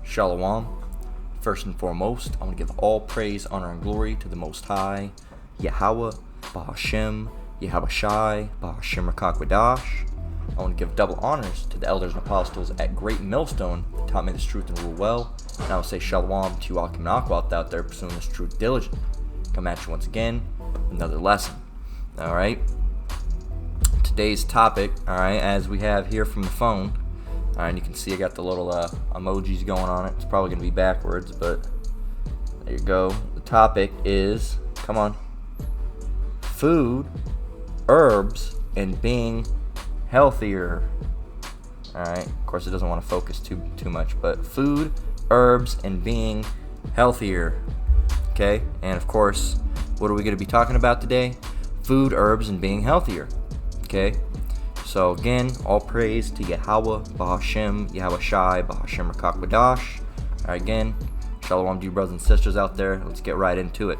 Shalom. First and foremost, I want to give all praise, honor, and glory to the Most High, Yahweh, Bahashem, Yahweh Shai, Bahashem Rakakwadash. I want to give double honors to the elders and apostles at Great Millstone that taught me this truth and rule well. And I will say shalom to you Akim and Akwat out there pursuing this truth diligently. Come at you once again with another lesson. Alright. Today's topic, alright, as we have here from the phone. Alright, you can see I got the little emojis going on it. It's probably going to be backwards, but there you go. The topic is, come on, food, herbs, and being healthier. Alright, of course it doesn't want to focus too much, but food, herbs, and being healthier. Okay, and of course, what are we going to be talking about today? Food, herbs, and being healthier. Okay, so again, all praise to Yahweh, Bahashem, Yahweh Shai, Bahashem Rakakwadash. Alright, again, shalom to you brothers and sisters out there. Let's get right into it.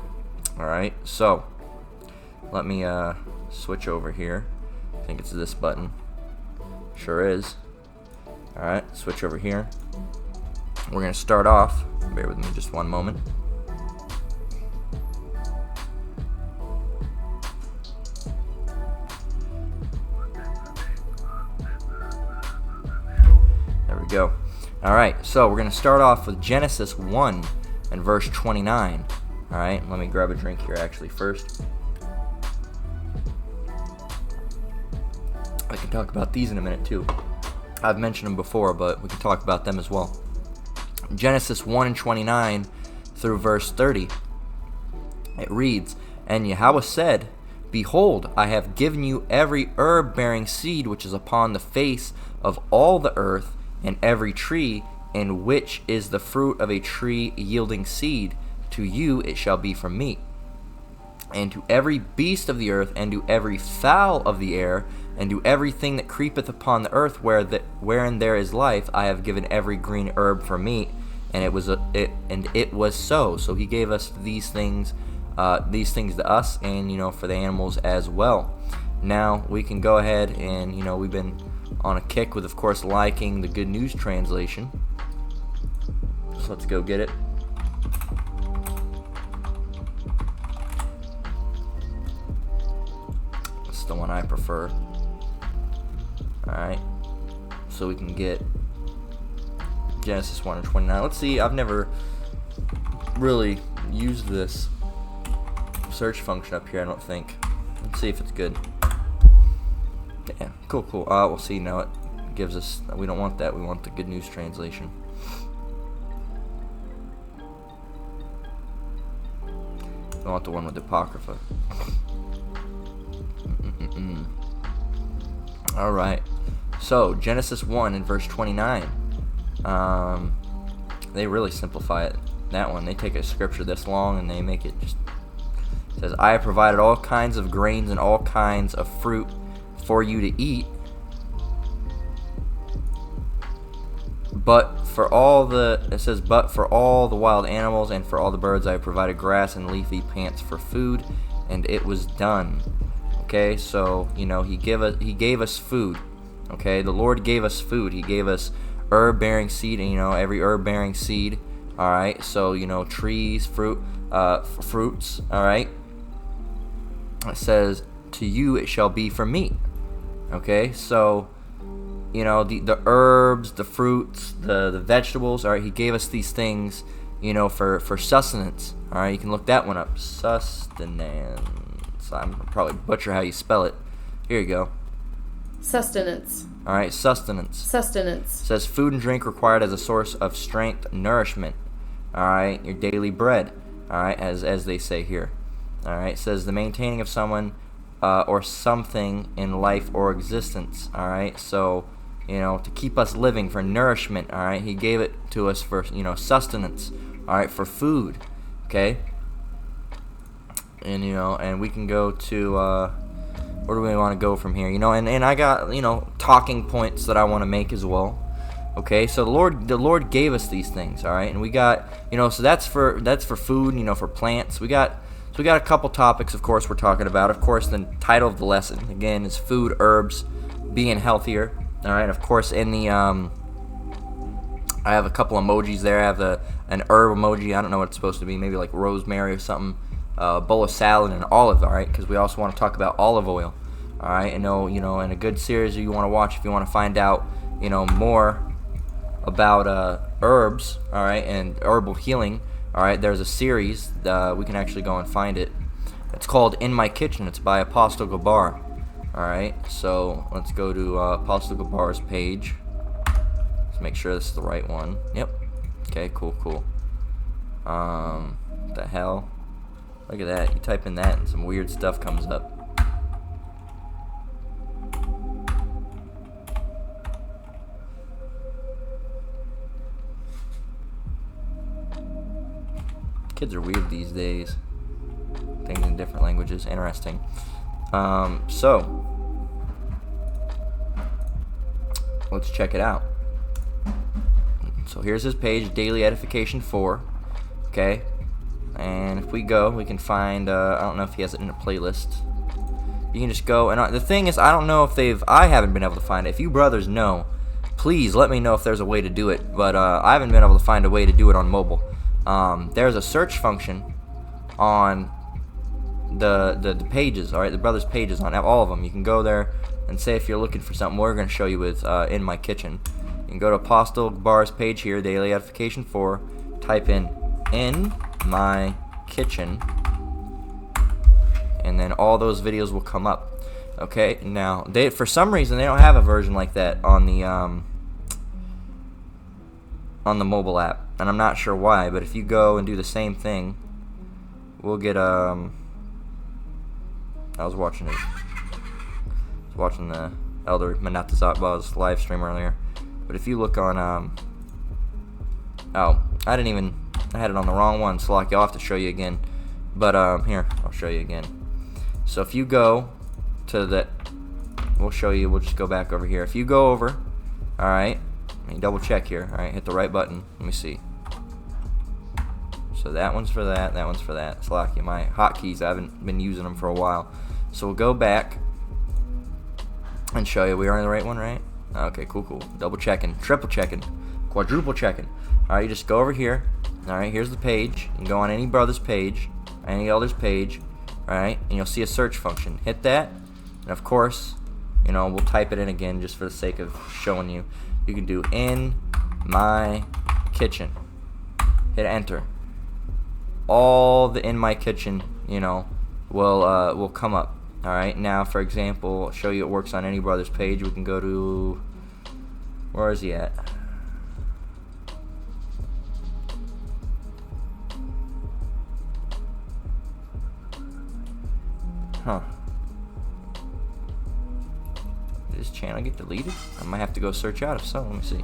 Alright, so let me switch over here. I think it's this button. Sure is. Alright, switch over here. We're going to start off. Bear with me just one moment. There we go. Alright, so we're going to start off with Genesis 1 and verse 29. Alright, let me grab a drink here actually first. I can talk about these in a minute too. I've mentioned them before, but we can talk about them as well. Genesis 1 and 29 through verse 30. It reads, "And Yahweh said, Behold, I have given you every herb-bearing seed which is upon the face of all the earth, and every tree in which is the fruit of a tree yielding seed. To you it shall be for meat. And to every beast of the earth, and to every fowl of the air, and to everything that creepeth upon the earth wherein there is life, I have given every green herb for meat." And it was so. So he gave us these things to us, and for the animals as well. Now we can go ahead and we've been on a kick with, of course, liking the Good News Translation. So let's go get it. It's the one I prefer. Alright, so we can get Genesis 1 and 29. Let's see, I've never really used this search function up here, I don't think. Let's see if it's good. Yeah, cool. We'll see now. It gives us, we don't want that, we want the Good News Translation. We want the one with the Apocrypha. Alright. So, Genesis 1 and verse 29. They really simplify it. That one, they take a scripture this long and they make it just... It says, "I have provided all kinds of grains and all kinds of fruit for you to eat. But for all the wild animals and for all the birds I have provided grass and leafy plants for food, and it was done." Okay, so he gave us food. Okay, the Lord gave us food. He gave us herb-bearing seed, and every herb-bearing seed. All right, so trees, fruits. All right. It says, "To you it shall be for meat." Okay, so the herbs, the fruits, the vegetables. All right, he gave us these things, for sustenance. All right, you can look that one up. Sustenance. I'm probably butcher how you spell it. Here you go. Sustenance. All right, sustenance. Sustenance. It says food and drink required as a source of strength, nourishment. All right, your daily bread. All right, as they say here. All right, it says the maintaining of someone or something in life or existence. All right, so to keep us living, for nourishment. All right, he gave it to us for sustenance. All right, for food. Okay. And and we can go to where do we want to go from here? And I got talking points that I want to make as well. Okay, so the Lord gave us these things, all right, and we got so that's for food, for plants. We got a couple topics, of course, we're talking about. Of course, the title of the lesson again is food, herbs, being healthier. All right, of course, in the I have a couple emojis there. I have an herb emoji. I don't know what it's supposed to be. Maybe like rosemary or something. A bowl of salad and olive, all right? Because we also want to talk about olive oil, all right? And in a good series you want to watch if you want to find out, more about herbs, all right, and herbal healing, all right. There's a series we can actually go and find it. It's called In My Kitchen. It's by Apostle Gabar, all right. So let's go to Apostle Gabar's page. Let's make sure this is the right one. Yep. Okay. Cool. What the hell? Look at that. You type in that and some weird stuff comes up. Kids are weird these days. Things in different languages. Interesting. So let's check it out. So here's his page, Daily Edification 4. Okay. And if we go, we can find, I don't know if he has it in a playlist. You can just go, and the thing is, I don't know if I haven't been able to find it. If you brothers know, please let me know if there's a way to do it. But I haven't been able to find a way to do it on mobile. There's a search function on the pages, alright, the brothers' pages on all of them. You can go there and say if you're looking for something we're going to show you with In My Kitchen. You can go to Apostle Gabar's page here, Daily Edification 4, type in My Kitchen, and then all those videos will come up. Okay, now for some reason they don't have a version like that on the mobile app, and I'm not sure why. But if you go and do the same thing, we'll get I was watching the Elder Manatazatba's live stream earlier. But if you look on I had it on the wrong one, so I'll have to show you again. But here, I'll show you again. So if you go to we'll just go back over here. If you go over, alright, let me double check here. Alright, hit the right button. Let me see. So that one's for that one's for that. It's lucky. My hotkeys, I haven't been using them for a while. So we'll go back and show you. We are in the right one, right? Okay, cool. Double checking, triple checking, quadruple checking. Alright, you just go over here. Alright, here's the page. You can go on any brother's page, any elder's page, alright, and you'll see a search function. Hit that, and of course, we'll type it in again just for the sake of showing you. You can do In My Kitchen. Hit enter. All the In My Kitchen, will come up. Alright, now for example, I'll show you it works on any brother's page. We can go to, where is he at? Huh. Did this channel get deleted? I might have to go search out if so. Let me see.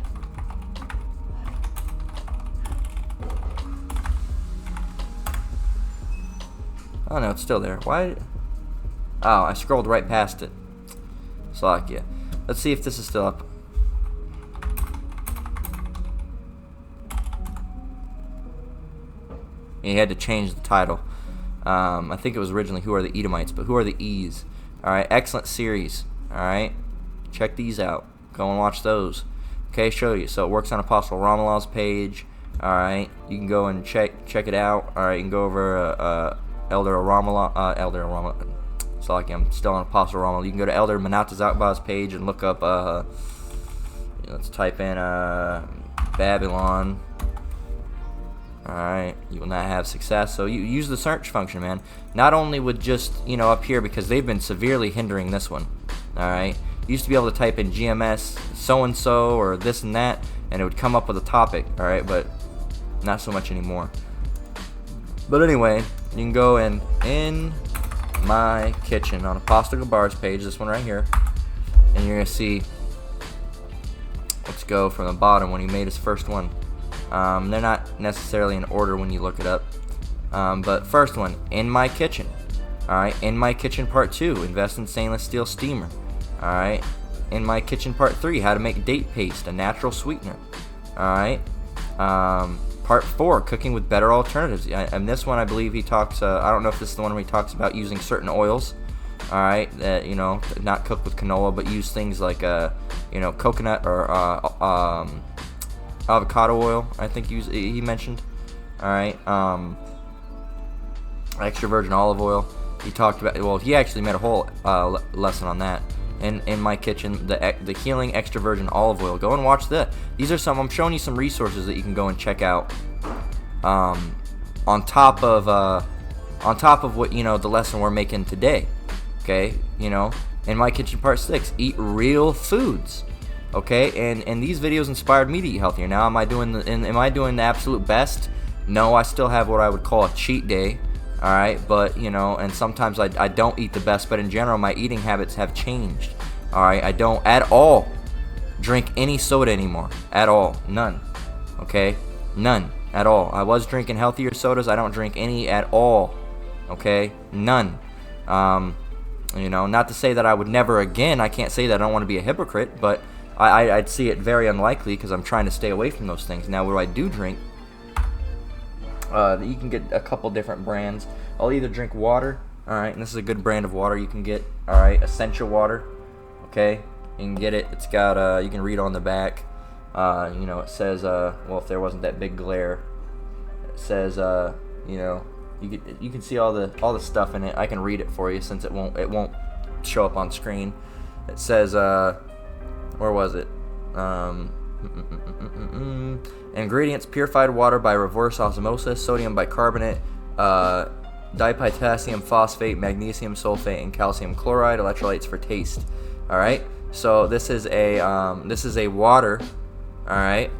Oh no, it's still there. Why? Oh, I scrolled right past it. Slovakia. Let's see if this is still up. He had to change the title. I think it was originally Who Are the Edomites, but Who Are the E's? Alright, excellent series. Alright, check these out. Go and watch those. Okay, show you. So it works on Apostle Ramalah's page. Alright, you can go and check it out. Alright, you can go over Elder Ramalah. It's like I'm still on Apostle Ramallah. You can go to Elder Manatazatba's page and look up, let's type in Babylon. Alright, you will not have success. So you use the search function, man. Not only with just, up here, because they've been severely hindering this one. Alright, you used to be able to type in GMS so-and-so or this and that, and it would come up with a topic, alright, but not so much anymore. But anyway, you can go in My Kitchen on Apostle Gabar's page, this one right here, and you're going to see, let's go from the bottom when he made his first one. They're not necessarily in order when you look it up. But first one, In My Kitchen. Alright, In My Kitchen Part 2, invest in stainless steel steamer. Alright, In My Kitchen Part 3, how to make date paste, a natural sweetener. Alright, Part 4, cooking with better alternatives. And this one, I believe he talks, I don't know if this is the one where he talks about using certain oils. Alright, that, not cook with canola, but use things like, coconut or, avocado oil, I think he mentioned. All right, extra virgin olive oil. He talked about, well, he actually made a whole lesson on that in my kitchen. The healing extra virgin olive oil. Go and watch that. These are I'm showing you some resources that you can go and check out. On top of what the lesson we're making today. Okay, in my kitchen part 6, eat real foods. Okay, and these videos inspired me to eat healthier. Now, am I doing the absolute best? No, I still have what I would call a cheat day. All right, but and sometimes I don't eat the best, but in general, my eating habits have changed. All right, I don't at all drink any soda anymore. At all, none. Okay, none at all. I was drinking healthier sodas. I don't drink any at all. Okay, none. Not to say that I would never again. I can't say that. I don't want to be a hypocrite, but I'd see it very unlikely because I'm trying to stay away from those things. Now, what do drink? You can get a couple different brands. I'll either drink water, all right, and this is a good brand of water you can get, all right, Essentia water, okay, you can get it. It's got, you can read on the back, it says, well, if there wasn't that big glare, it says, you can see all the stuff in it. I can read it for you since it won't show up on screen. It says, where was it? Ingredients: purified water by reverse osmosis, sodium bicarbonate, dipotassium phosphate, magnesium sulfate, and calcium chloride. Electrolytes for taste. All right. So this is a water. All right,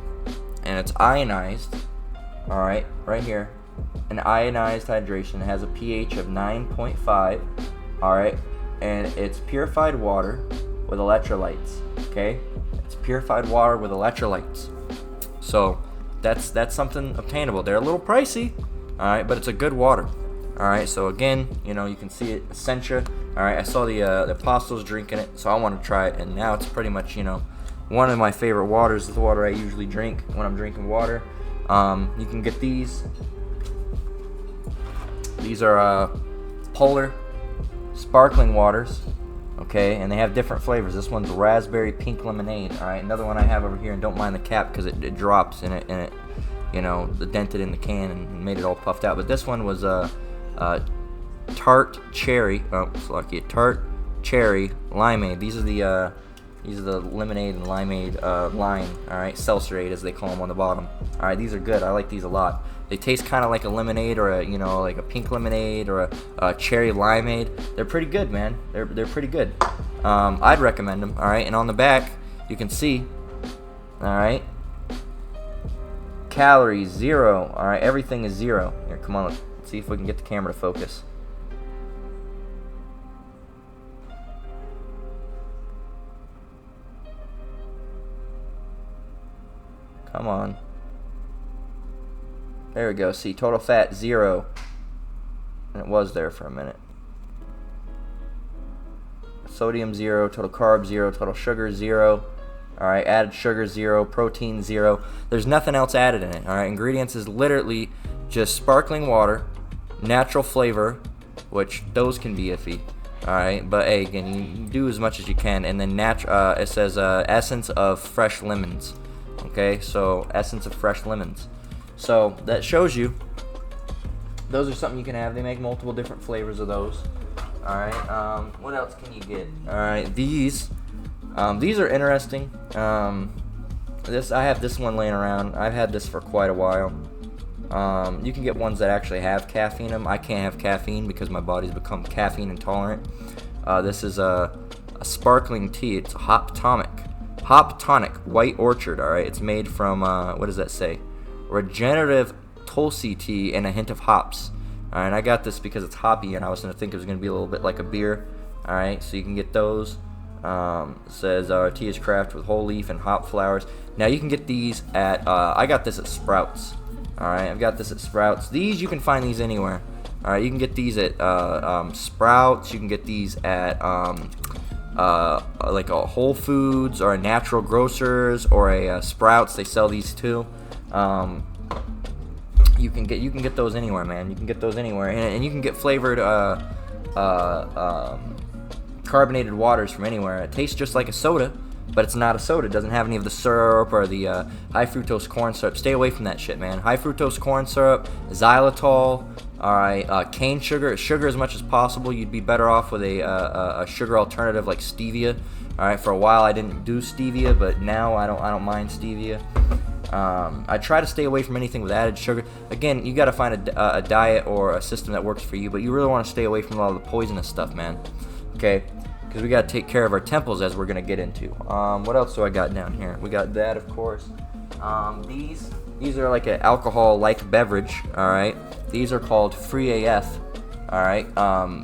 and it's ionized. All right, right here, an ionized hydration. It has a pH of 9.5. All right, and it's purified water with electrolytes. Okay, it's purified water with electrolytes. So that's something obtainable. They're a little pricey, all right, but it's a good water. All right, so again, you can see it, Essentia. All right, I saw the apostles drinking it, so I want to try it, and now it's pretty much, one of my favorite waters is the water I usually drink when I'm drinking water. You can get these. These are Polar sparkling waters. Okay, and they have different flavors. This one's raspberry pink lemonade. All right, another one I have over here, and don't mind the cap because it drops and it dented in the can and made it all puffed out. But this one was tart cherry. Oh, it's lucky. Tart cherry limeade. These are the lemonade and limeade line. All right, seltzerade as they call them on the bottom. All right, these are good. I like these a lot. They taste kind of like a lemonade or like a pink lemonade or a cherry limeade. They're pretty good, man. They're pretty good. I'd recommend them. All right, and on the back you can see. All right, calories 0. All right, everything is 0. Here, come on, let's see if we can get the camera to focus. Come on. There we go. See, total fat 0. And it was there for a minute. Sodium 0, total carb 0, total sugar 0. Alright, added sugar 0, protein 0. There's nothing else added in it. Alright, ingredients is literally just sparkling water, natural flavor, which those can be iffy. Alright, but hey, again, you do as much as you can. And then it says essence of fresh lemons. Okay, so essence of fresh lemons. So that shows you those are something you can have. They make multiple different flavors of those. All right. What else can you get? All right. These are interesting. I have this one laying around. I've had this for quite a while. You can get ones that actually have caffeine in them. I can't have caffeine because my body's become caffeine intolerant. This is a sparkling tea. It's Hop Tonic White Orchard. All right. It's made from what does that say? Regenerative Tulsi tea and a hint of hops. Alright, I got this because it's hoppy and I was going to think it was going to be a little bit like a beer. Alright, so you can get those. It says our tea is crafted with whole leaf and hop flowers. Now you can get these at, I got this at Sprouts. Alright, I've got this at Sprouts. These, you can find these anywhere. Alright, you can get these at Sprouts. You can get these at like a Whole Foods or a Natural Grocers or a Sprouts. They sell these too. You can get those anywhere, man. You can get those anywhere, and you can get flavored carbonated waters from anywhere. It tastes just like a soda, but it's not a soda. It doesn't have any of the syrup or the high fructose corn syrup. Stay away from that shit, man. High fructose corn syrup, xylitol, all right, cane sugar as much as possible. You'd be better off with a sugar alternative like stevia. All right, for a while I didn't do stevia, but now I don't mind stevia. I try to stay away from anything with added sugar. Again, you got to find a diet or a system that works for you, but you really want to stay away from all the poisonous stuff, man. Okay, because we got to take care of our temples, as we're gonna get into. What else do I got down here? We got that, of course. These are like an alcohol-like beverage. All right, these are called Free AF. All right,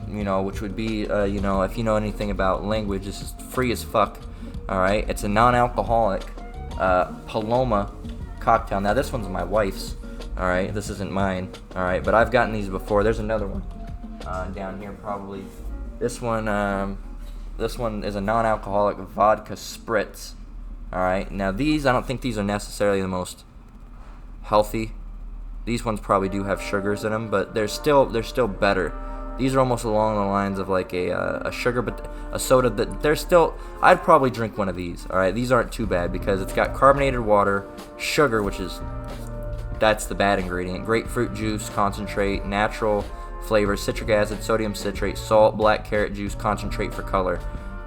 you know, which would be, you know, if you know anything about language, this is free as fuck. All right, it's a non-alcoholic Paloma cocktail. Now this one's my wife's. All right, this isn't mine. All right, but I've gotten these before. There's another one down here, probably. This one is a non-alcoholic vodka spritz. All right, now these, I don't think these are necessarily the most healthy. These ones probably do have sugars in them, but they're still better. These are almost along the lines of like a sugar, but a soda that they're still. I'd probably drink one of these. All right, these aren't too bad because it's got carbonated water, sugar, which is that's the bad ingredient, grapefruit juice concentrate, natural flavors, citric acid, sodium citrate, salt, black carrot juice concentrate for color.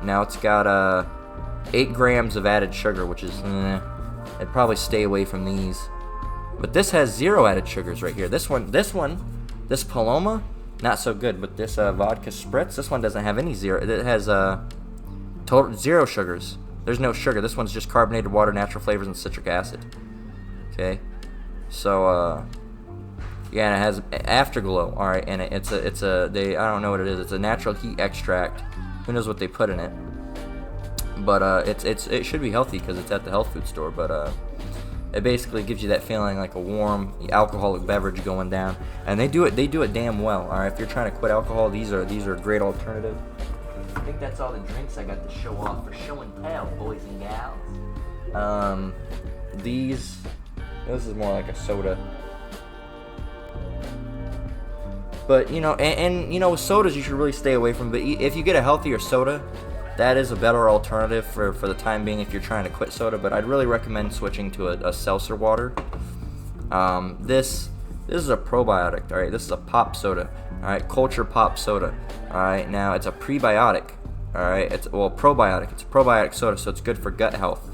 Now it's got 8 grams of added sugar, which is I'd probably stay away from these. But this has 0 added sugars right here. This Paloma, not so good. But this vodka spritz, this one doesn't have any zero. It has total 0 sugars. There's no sugar. This one's just carbonated water, natural flavors, and citric acid. Okay, so yeah, and it has Afterglow. All right, and I don't know what it is. It's a natural heat extract. Who knows what they put in it? But it should be healthy because it's at the health food store. But it basically gives you that feeling like a warm alcoholic beverage going down, and they do it damn well. All right, if you're trying to quit alcohol, these are a great alternative. I think that's all the drinks I got to show off for show and tell, boys and gals. This is more like a soda. But you know, and you know, with sodas you should really stay away from. But if you get a healthier soda, that is a better alternative for the time being if you're trying to quit soda. But I'd really recommend switching to a seltzer water. This is a probiotic. All right, this is a pop soda. All right, Culture Pop Soda. All right, now it's a prebiotic. All right, probiotic. It's a probiotic soda, so it's good for gut health.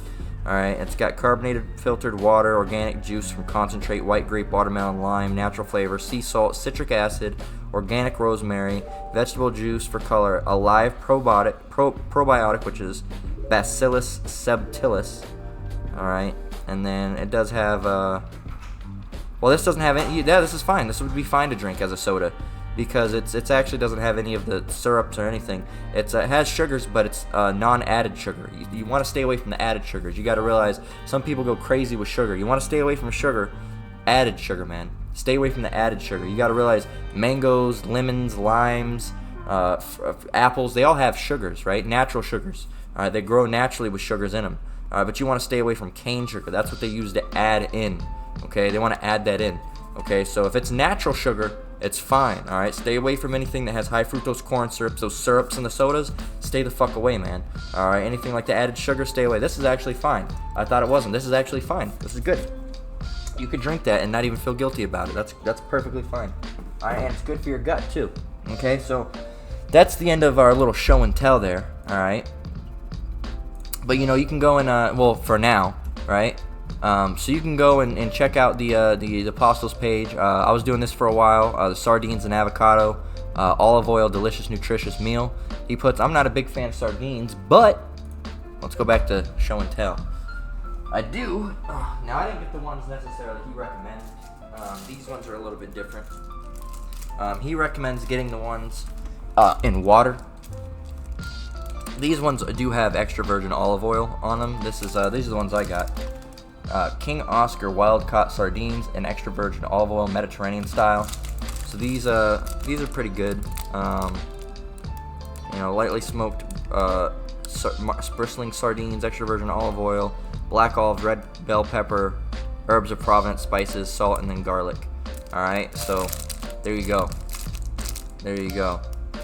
All right, it's got carbonated filtered water, organic juice from concentrate, white grape, watermelon, lime, natural flavor, sea salt, citric acid, organic rosemary, vegetable juice for color, a live probiotic, which is Bacillus subtilis. All right, and then it does have this doesn't have any. Yeah, this is fine. This would be fine to drink as a soda because it's actually doesn't have any of the syrups or anything. It has sugars, but it's non-added sugar. You want to stay away from the added sugars. You got to realize some people go crazy with sugar. You want to stay away from sugar, added sugar, man. Stay away from the added sugar. You got to realize mangoes, lemons, limes, apples, they all have sugars, right? Natural sugars. All right, they grow naturally with sugars in them. But you want to stay away from cane sugar. That's what they use to add in. Okay, they want to add that in. Okay, so if it's natural sugar, it's fine. All right, stay away from anything that has high fructose corn syrups, those syrups in the sodas. Stay the fuck away, man. All right, anything like the added sugar, stay away. This is actually fine. I thought it wasn't. This is actually fine. This is good. You could drink that and not even feel guilty about it. That's perfectly fine. All right, and it's good for your gut too. Okay, so that's the end of our little show and tell there. All right, but you know you can go and for now, right? So you can go and check out the Apostles page. I was doing this for a while. The sardines and avocado, olive oil, delicious, nutritious meal. I'm not a big fan of sardines, but let's go back to show and tell. I do. Now I didn't get the ones necessarily he recommends. These ones are a little bit different. He recommends getting the ones in water. These ones do have extra virgin olive oil on them. These are the ones I got. King Oscar wild caught sardines and extra virgin olive oil, Mediterranean style. So these are pretty good. Lightly smoked bristling sardines, extra virgin olive oil, black olives, red bell pepper, herbs of Provence, spices, salt, and then garlic. All right, so there you go. There you go.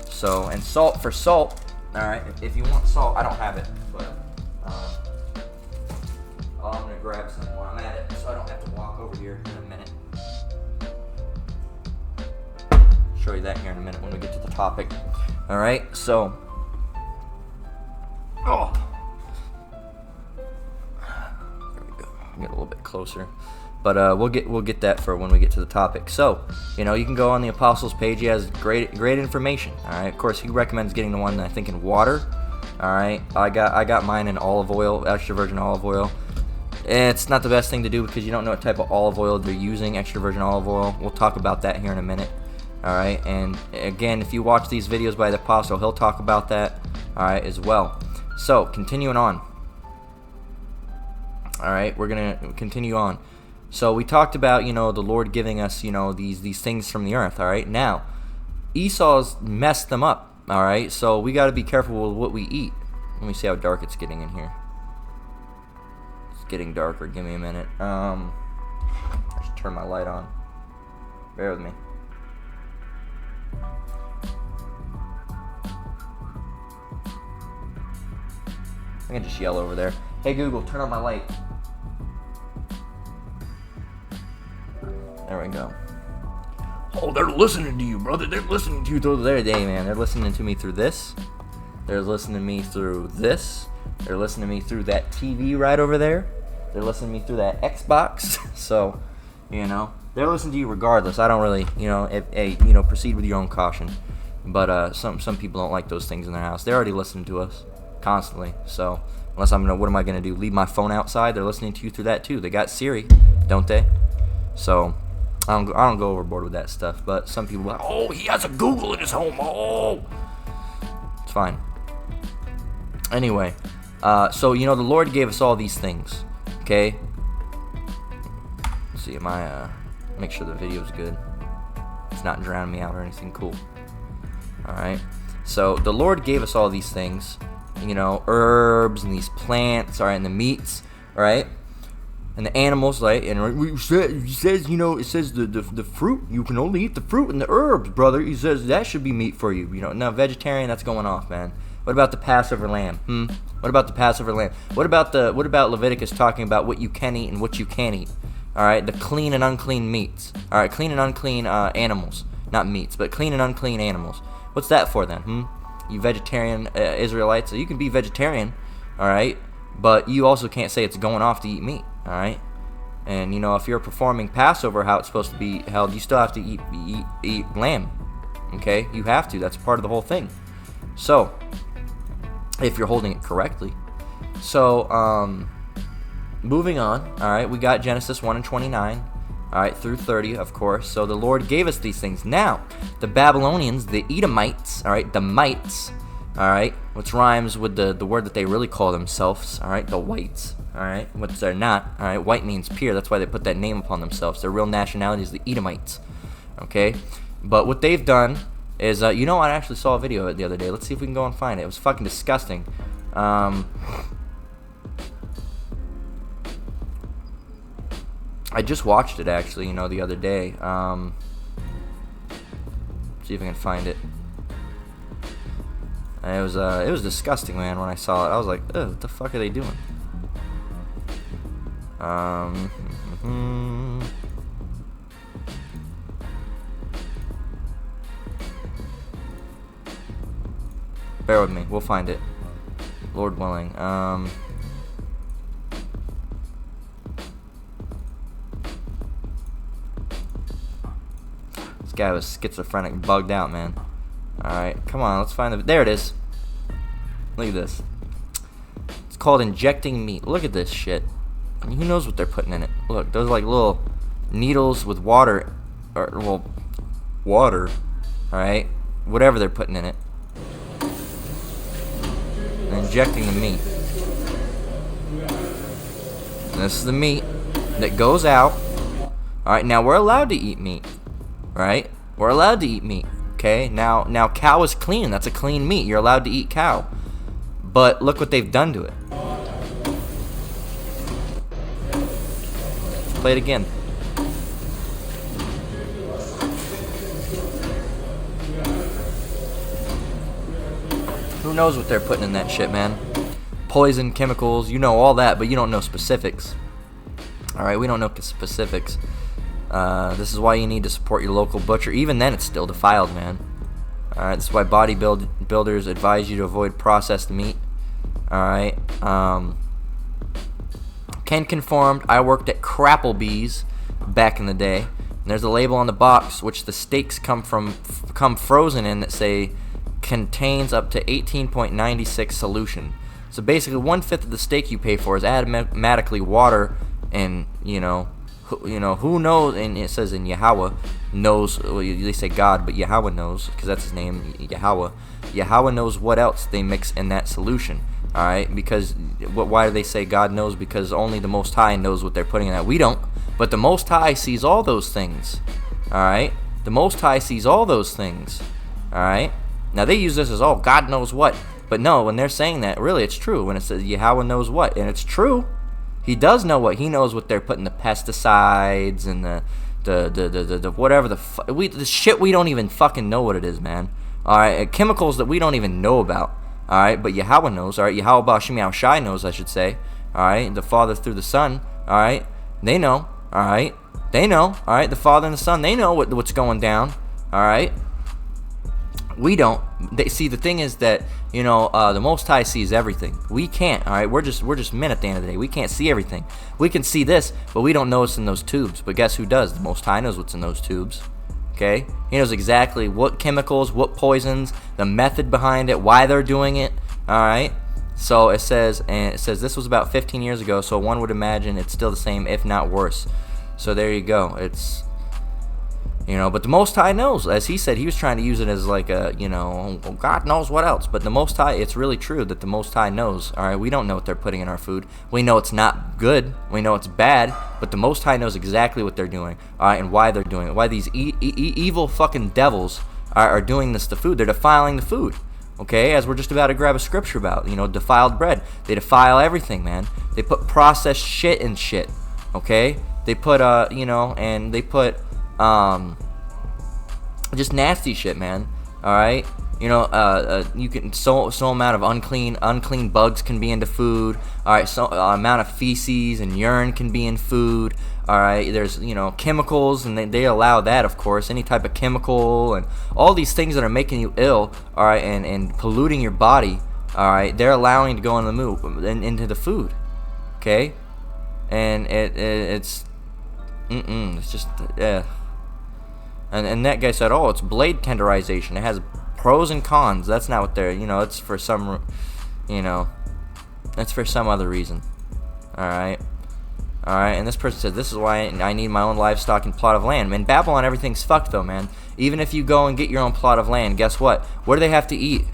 So, and salt for salt. All right, if you want salt, I don't have it, but grab something while I'm at it so I don't have to walk over here in a minute. Show you that here in a minute when we get to the topic. Alright, so. Oh! There we go. Get a little bit closer. But we'll get that for when we get to the topic. So, you know, you can go on the Apostles page. He has great information. All right. Of course, he recommends getting the one I think in water. All right. I got mine in olive oil, extra virgin olive oil. It's not the best thing to do because you don't know what type of olive oil they're using. Extra virgin olive oil. We'll talk about that here in a minute. All right. And again, if you watch these videos by the Apostle, he'll talk about that. All right, as well. So, continuing on. All right, we're gonna continue on. So we talked about, you know, the Lord giving us, you know, these things from the earth, all right? Now, Esau's messed them up, all right? So we got to be careful with what we eat. Let me see how dark it's getting in here. It's getting darker. Give me a minute. I should turn my light on. Bear with me. I can just yell over there. Hey, Google, turn on my light. There we go. Oh, they're listening to you, brother. They're listening to you through there. Hey, man, they're listening to me through this. They're listening to me through this. They're listening to me through that TV right over there. They're listening to me through that Xbox. So, you know, they're listening to you regardless. I don't really, you know, proceed with your own caution. But some people don't like those things in their house. They're already listening to us constantly. So, what am I gonna do? Leave my phone outside? They're listening to you through that too. They got Siri, don't they? So. I don't go overboard with that stuff, but some people are like, oh, he has a Google in his home. Oh, it's fine. Anyway, so you know the Lord gave us all these things. Okay. Let's see, make sure the video's good. It's not drowning me out or anything cool. All right. So the Lord gave us all these things. You know, herbs and these plants. All right, and the meats. All right. And the animals, right? And he says, you know, it says the fruit, you can only eat the fruit and the herbs, brother. He says that should be meat for you. You know, now vegetarian, that's going off, man. What about the Passover lamb? What about the Passover lamb? What about Leviticus talking about what you can eat and what you can't eat? All right, the clean and unclean meats. All right, clean and unclean animals, not meats, but clean and unclean animals. What's that for then? You vegetarian Israelites, so you can be vegetarian, all right, but you also can't say it's going off to eat meat. All right, and you know if you're performing Passover how it's supposed to be held, you still have to eat lamb. Okay, you have to. That's part of the whole thing. So, if you're holding it correctly. So, moving on. All right, we got Genesis 1:29. All right, through 30, of course. So the Lord gave us these things. Now, the Babylonians, the Edomites, all right, the mites, all right, which rhymes with the word that they really call themselves. All right, the whites. All right, which they're not. All right, white means pure. That's why they put that name upon themselves. Their real nationality is the Edomites. Okay, but what they've done is, you know, I actually saw a video of it the other day. Let's see if we can go and find it. It was fucking disgusting. I just watched it actually, you know, the other day. See if I can find it. And it was disgusting, man. When I saw it, I was like, "Ugh, what the fuck are they doing?" Bear with me. We'll find it. Lord willing. This guy was schizophrenic, bugged out, man. Alright, come on, let's find the... There it is. Look at this. It's called injecting meat. Look at this shit. Who knows what they're putting in it? Look, those are like little needles with water. Or, well, water. Alright? Whatever they're putting in it. And injecting the meat. And this is the meat that goes out. Alright, now we're allowed to eat meat. Right? We're allowed to eat meat. Okay? Now cow is clean. That's a clean meat. You're allowed to eat cow. But look what they've done to it. Let's play it again. Who knows what they're putting in that shit, man? Poison, chemicals, you know all that, but you don't know specifics. All right, we don't know specifics. This is why you need to support your local butcher. Even then, it's still defiled, man. All right, this is why bodybuilders advise you to avoid processed meat. All right. Can confirmed. I worked at Crapplebee's back in the day. And there's a label on the box which the steaks come frozen in that say contains up to 18.96 solution. So basically, 1/5 of the steak you pay for is automatically water, and who knows? And it says in Yahweh knows. Well, they say God, but Yahweh knows because that's his name, Yahweh. Yahweh knows what else they mix in that solution. All right, because why do they say God knows? Because only the Most High knows what they're putting in that. We don't, but the Most High sees all those things. All right, the Most High sees all those things. All right. Now they use this as God knows what, but no, when they're saying that, really it's true. When it says Yahweh knows what, and it's true, He does know what. He knows what they're putting the pesticides and the whatever the shit we don't even fucking know what it is, man. All right, chemicals that we don't even know about. All right, but Yahweh knows. All right, Yahweh Ba'Shem Yahushai knows, I should say. All right, the Father through the Son. All right, they know. All right, they know. All right, the Father and the Son, they know what's going down. All right. We don't. See, the thing is that the Most High sees everything. We can't. All right, we're just men at the end of the day. We can't see everything. We can see this, but we don't know what's in those tubes. But guess who does? The Most High knows what's in those tubes. Okay, He knows exactly what chemicals, what poisons, the method behind it, why they're doing it. All right. So it says this was about 15 years ago. So one would imagine it's still the same, if not worse. So there you go. It's. But the Most High knows. As he said, he was trying to use it as like a, God knows what else. But the Most High, it's really true that the Most High knows. All right, we don't know what they're putting in our food. We know it's not good. We know it's bad. But the Most High knows exactly what they're doing. All right, and why they're doing it. Why these evil fucking devils are doing this to food. They're defiling the food. Okay, as we're just about to grab a scripture about, defiled bread. They defile everything, man. They put processed shit in shit. Okay, they put and they put just nasty shit, man. All right, you can so amount of unclean bugs can be into food. All right, so amount of feces and urine can be in food. All right, there's chemicals, and they allow that, of course, any type of chemical and all these things that are making you ill. All right, and polluting your body. All right, they're allowing to go into the food. Okay, and it's just And that guy said, it's blade tenderization. It has pros and cons. That's not what they're, it's for some, that's for some other reason. All right. And this person said, this is why I need my own livestock and plot of land. In Babylon, everything's fucked, though, man. Even if you go and get your own plot of land, guess what? What do they have to eat?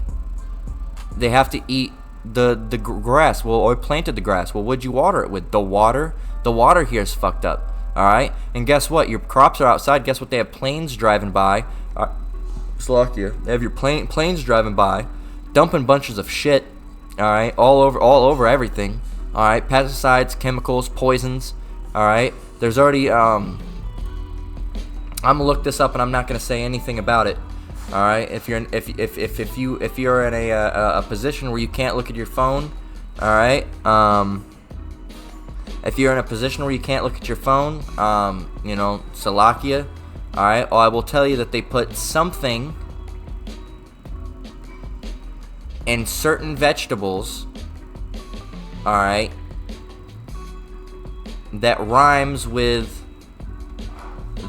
They have to eat the grass. Well, or planted the grass. Well, what'd you water it with? The water? The water here is fucked up. All right, and guess what? Your crops are outside. Guess what? They have planes driving by. Slovakia. They have your planes driving by, dumping bunches of shit. All right, all over everything. All right, pesticides, chemicals, poisons. All right, there's already. I'm gonna look this up, and I'm not gonna say anything about it. All right, if you're in a position where you can't look at your phone. All right. If you're in a position where you can't look at your phone, Slovakia, all right, I will tell you that they put something in certain vegetables, all right, that rhymes with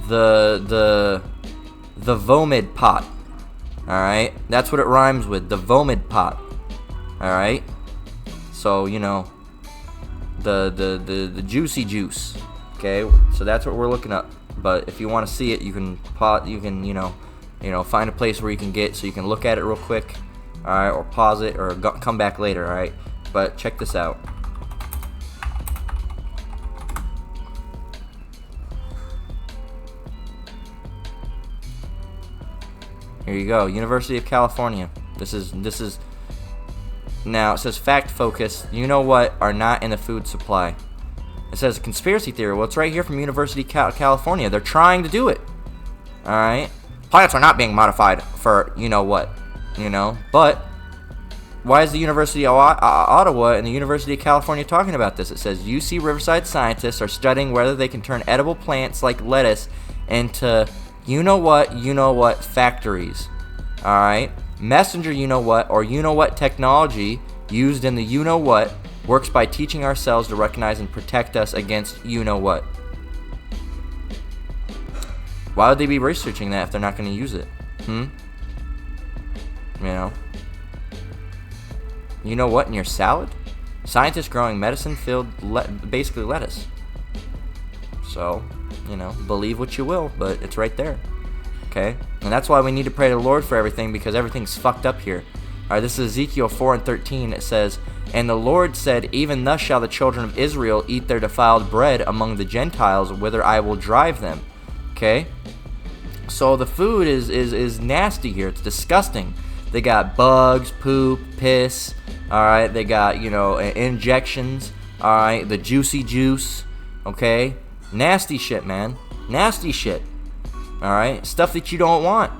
the vomit pot, all right, that's what it rhymes with, the vomit pot, all right, so the juicy juice. Okay, so that's what we're looking up. But if you want to see it, you can find a place where you can get so you can look at it real quick. All right, or pause it or come back later. All right, but check this out. Here you go, University of California. This is. Now, it says fact focus, are not in the food supply. It says conspiracy theory. Well, it's right here from University of California. They're trying to do it. Alright? Plants are not being modified for, but why is the University of Ottawa and the University of California talking about this? It says UC Riverside scientists are studying whether they can turn edible plants like lettuce into you know what factories. All right, messenger you know what technology used in the you know what works by teaching our cells to recognize and protect us against you know what. Why would they be researching that if they're not going to use it? You know what in your salad? Scientists growing medicine-filled basically lettuce. So, believe what you will, but it's right there. Okay? And that's why we need to pray to the Lord for everything, because everything's fucked up here. Alright, this is Ezekiel 4:13. It says, "And the Lord said, Even thus shall the children of Israel eat their defiled bread among the Gentiles, whither I will drive them." Okay? So the food is nasty here. It's disgusting. They got bugs, poop, piss. Alright, they got, injections. Alright, the juicy juice. Okay? Nasty shit, man. Nasty shit. Alright? Stuff that you don't want.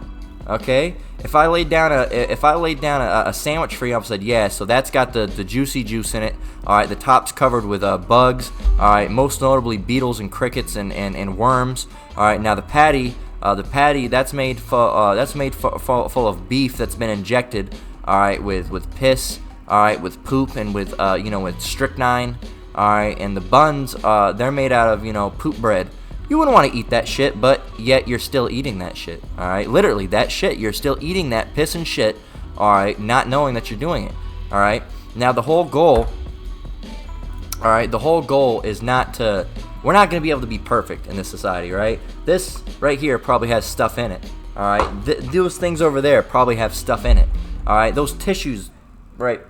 Okay? If I laid down a sandwich for you and said, yeah, so that's got the juicy juice in it. Alright, the top's covered with bugs. Alright, most notably beetles and crickets and worms. Alright, now the patty that's made full of beef that's been injected. Alright, with piss. Alright, with poop and with with strychnine. Alright, and the buns they're made out of poop bread. You wouldn't want to eat that shit, but yet you're still eating that shit. Alright, literally that shit. You're still eating that piss and shit. Alright, not knowing that you're doing it. Alright, now the whole goal. Alright, the whole goal is not to. We're not going to be able to be perfect in this society, right? This right here probably has stuff in it. Alright, those things over there probably have stuff in it. Alright, those tissues right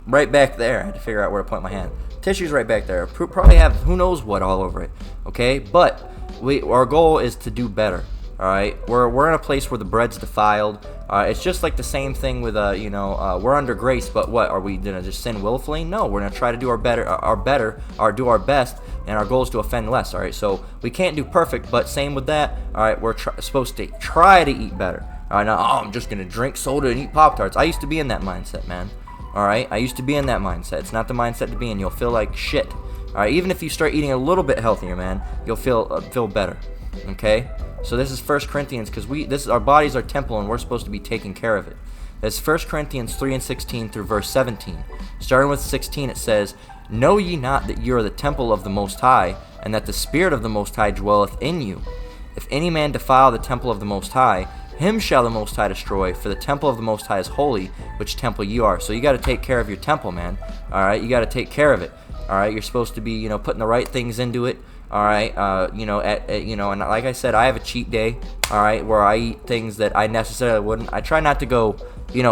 back there. I had to figure out where to point my hand. Tissues right back there probably have who knows what all over it. Okay, but our goal is to do better. All right, we're in a place where the bread's defiled. It's just like the same thing with we're under grace, but what are we gonna just sin willfully? No, we're gonna try to do our do our best, and our goal is to offend less. All right, so we can't do perfect, but same with that. All right, we're supposed to try to eat better. All right, now I'm just gonna drink soda and eat Pop-Tarts. I used to be in that mindset, man. All right, I used to be in that mindset. It's not the mindset to be in. You'll feel like shit. All right, even if you start eating a little bit healthier, man, you'll feel better. Okay, so this is 1 Corinthians because our body's our temple and we're supposed to be taking care of it. That's 1 Corinthians 3:16 through verse 17. Starting with 16, it says, "Know ye not that ye are the temple of the Most High, and that the Spirit of the Most High dwelleth in you? If any man defile the temple of the Most High, him shall the Most High destroy, for the temple of the Most High is holy, which temple you are." So you got to take care of your temple, man. All right, you got to take care of it. All right, you're supposed to be, putting the right things into it. All right, and like I said, I have a cheat day. All right, where I eat things that I necessarily wouldn't. I try not to go,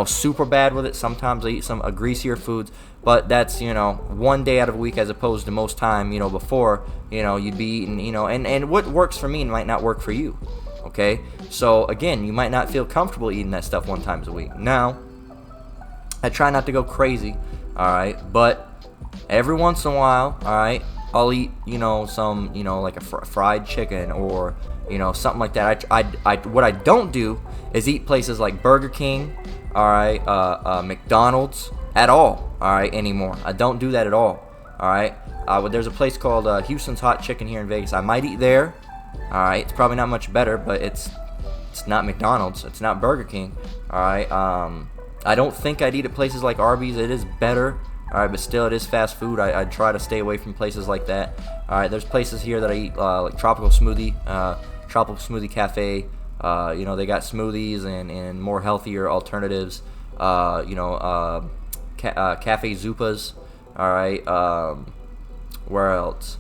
super bad with it. Sometimes I eat some greasier foods, but that's, one day out of a week as opposed to most time, before, you'd be eating, and what works for me might not work for you. Okay, so again, you might not feel comfortable eating that stuff 1 time a week. Now, I try not to go crazy, alright, but every once in a while, alright, I'll eat, some, like a fried chicken or, something like that. What I don't do is eat places like Burger King, alright, McDonald's at all, alright, anymore. I don't do that at all, alright. There's a place called Houston's Hot Chicken here in Vegas. I might eat there. Alright, it's probably not much better, but it's not McDonald's. It's not Burger King. Alright, I don't think I'd eat at places like Arby's. It is better. Alright, but still, it is fast food. I try to stay away from places like that. Alright, there's places here that I eat, like Tropical Smoothie Cafe. They got smoothies and more healthier alternatives. Cafe Zupas. Alright, where else?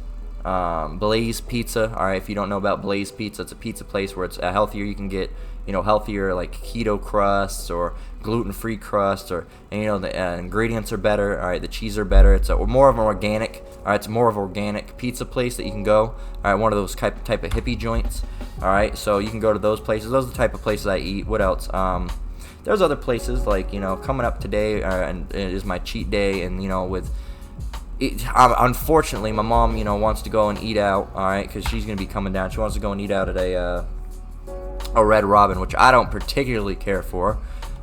Blaze Pizza. All right, if you don't know about Blaze Pizza, it's a pizza place where it's healthier. You can get healthier like keto crusts or gluten-free crust, and the ingredients are better. All right, the cheese are better. It's more of an organic. All right, it's more of an organic pizza place that you can go. All right, one of those type of hippie joints. All right, so you can go to those places. Those are the type of places I eat. What else? There's other places like coming up today, and it is my cheat day, and with. Unfortunately, my mom, wants to go and eat out, all right, because she's going to be coming down. She wants to go and eat out at a Red Robin, which I don't particularly care for.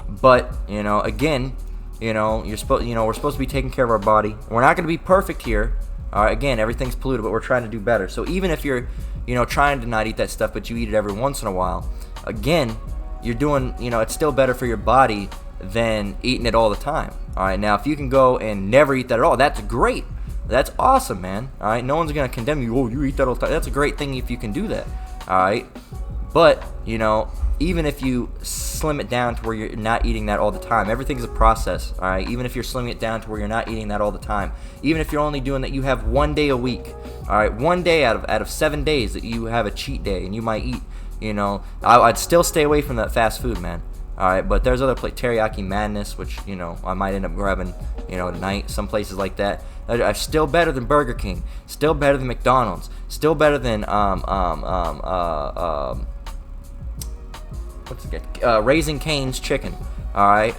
But, again, we're supposed to be taking care of our body. We're not going to be perfect here. Again, everything's polluted, but we're trying to do better. So even if you're, trying to not eat that stuff, but you eat it every once in a while, again, you're doing, it's still better for your body than eating it all the time. All right, now if you can go and never eat that at all, that's great. That's awesome, man. All right, no one's going to condemn you. Oh, you eat that all the time. That's a great thing if you can do that. All right, but, even if you slim it down to where you're not eating that all the time, everything's a process, all right? Even if you're slimming it down to where you're not eating that all the time, even if you're only doing that, you have 1 day a week, all right? 1 day out of 7 days that you have a cheat day and you might eat, I'd still stay away from that fast food, man. All right, but there's other places, Teriyaki Madness, which, I might end up grabbing, tonight, some places like that. Are still better than Burger King, still better than McDonald's, still better than, Raising Cane's chicken, all right?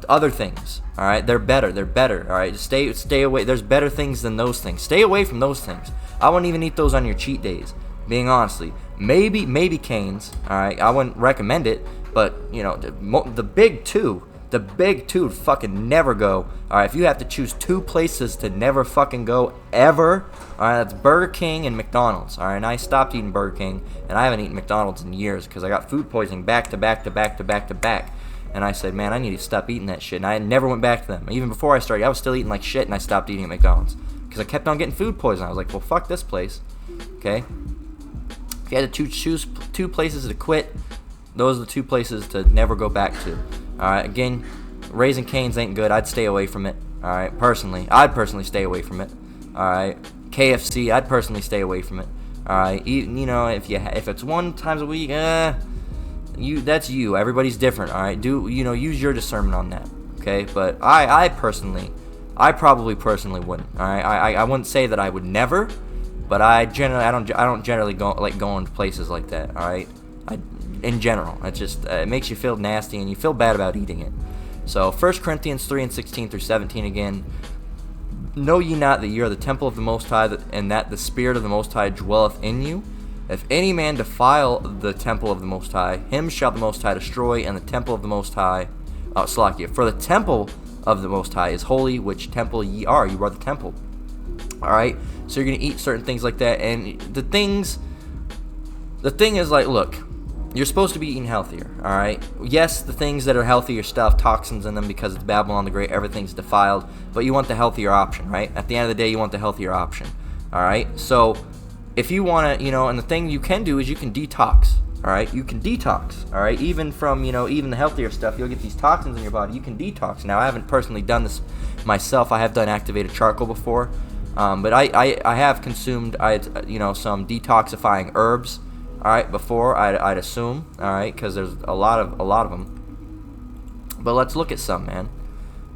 Other things, all right? They're better, all right? Just stay away. There's better things than those things. Stay away from those things. I wouldn't even eat those on your cheat days, being honestly. Maybe Cane's, all right? I wouldn't recommend it, but, the big two fucking never go. All right, if you have to choose 2 places to never fucking go ever, all right, that's Burger King and McDonald's. All right, and I stopped eating Burger King, and I haven't eaten McDonald's in years because I got food poisoning back to back. And I said, man, I need to stop eating that shit. And I never went back to them. Even before I started, I was still eating like shit, and I stopped eating at McDonald's because I kept on getting food poisoning. I was like, well, fuck this place. Okay? If you had to choose 2 places to quit, those are the 2 places to never go back to. All right, again, Raising Cane's ain't good. I'd stay away from it. All right, I'd personally stay away from it. All right, KFC, I'd personally stay away from it. All right, if it's 1 time a week, that's you. Everybody's different. All right, use your discernment on that. Okay, but I probably personally wouldn't. All right, I wouldn't say that I would never, but I don't generally going to places like that. All right. In general, it makes you feel nasty and you feel bad about eating it. So 1 Corinthians 3:16-17 again. Know ye not that ye are the temple of the Most High, and that the Spirit of the Most High dwelleth in you? If any man defile the temple of the Most High, him shall the Most High destroy, and the temple of the Most High, for the temple of the Most High is holy, which temple ye are. You are the temple. All right. So you're gonna eat certain things like that, and the thing is, like, look. You're supposed to be eating healthier, all right? Yes, the things that are healthier stuff, toxins in them because it's Babylon the Great, everything's defiled, but you want the healthier option, right? At the end of the day, you want the healthier option, all right? So if you want to, and the thing you can do is you can detox, all right? You can detox, all right? Even from, even the healthier stuff, you'll get these toxins in your body. You can detox. Now, I haven't personally done this myself. I have done activated charcoal before, but I have consumed, some detoxifying herbs. All right, before I'd assume, all right, because there's a lot of them. But let's look at some, man.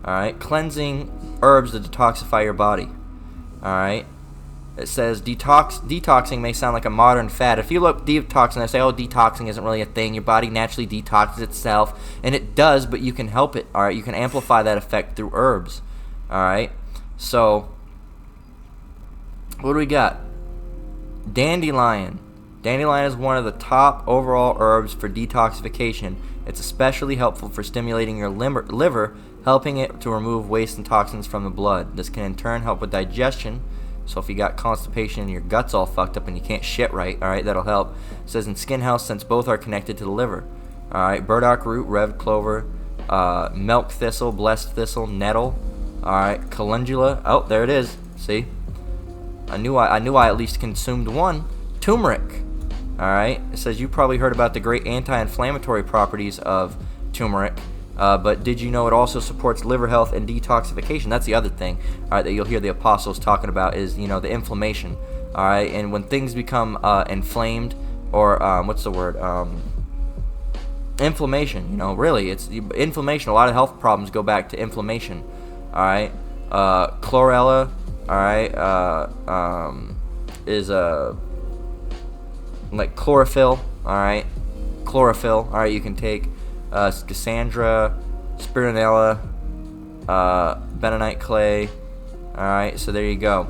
All right, cleansing herbs to detoxify your body. All right, it says detoxing may sound like a modern fad. If you look detoxing, they say, oh, detoxing isn't really a thing. Your body naturally detoxes itself, and it does, but you can help it. All right, you can amplify that effect through herbs. All right, so what do we got? Dandelion. Dandelion is one of the top overall herbs for detoxification. It's especially helpful for stimulating your liver, helping it to remove waste and toxins from the blood. This can in turn help with digestion. So if you got constipation and your gut's all fucked up and you can't shit right, all right, that'll help. It says in skin health, since both are connected to the liver. All right, burdock root, red clover, milk thistle, blessed thistle, nettle. All right, calendula. Oh, there it is. See, I knew I at least consumed one. Turmeric. Alright, it says you probably heard about the great anti-inflammatory properties of turmeric, but did you know it also supports liver health and detoxification? That's the other thing, alright, that you'll hear the apostles talking about is, the inflammation, alright, and when things become inflamed, or, inflammation, really, it's inflammation. A lot of health problems go back to inflammation, alright, chlorella, alright, is like chlorophyll, alright, you can take Cassandra, spironella, bentonite clay, alright, so there you go.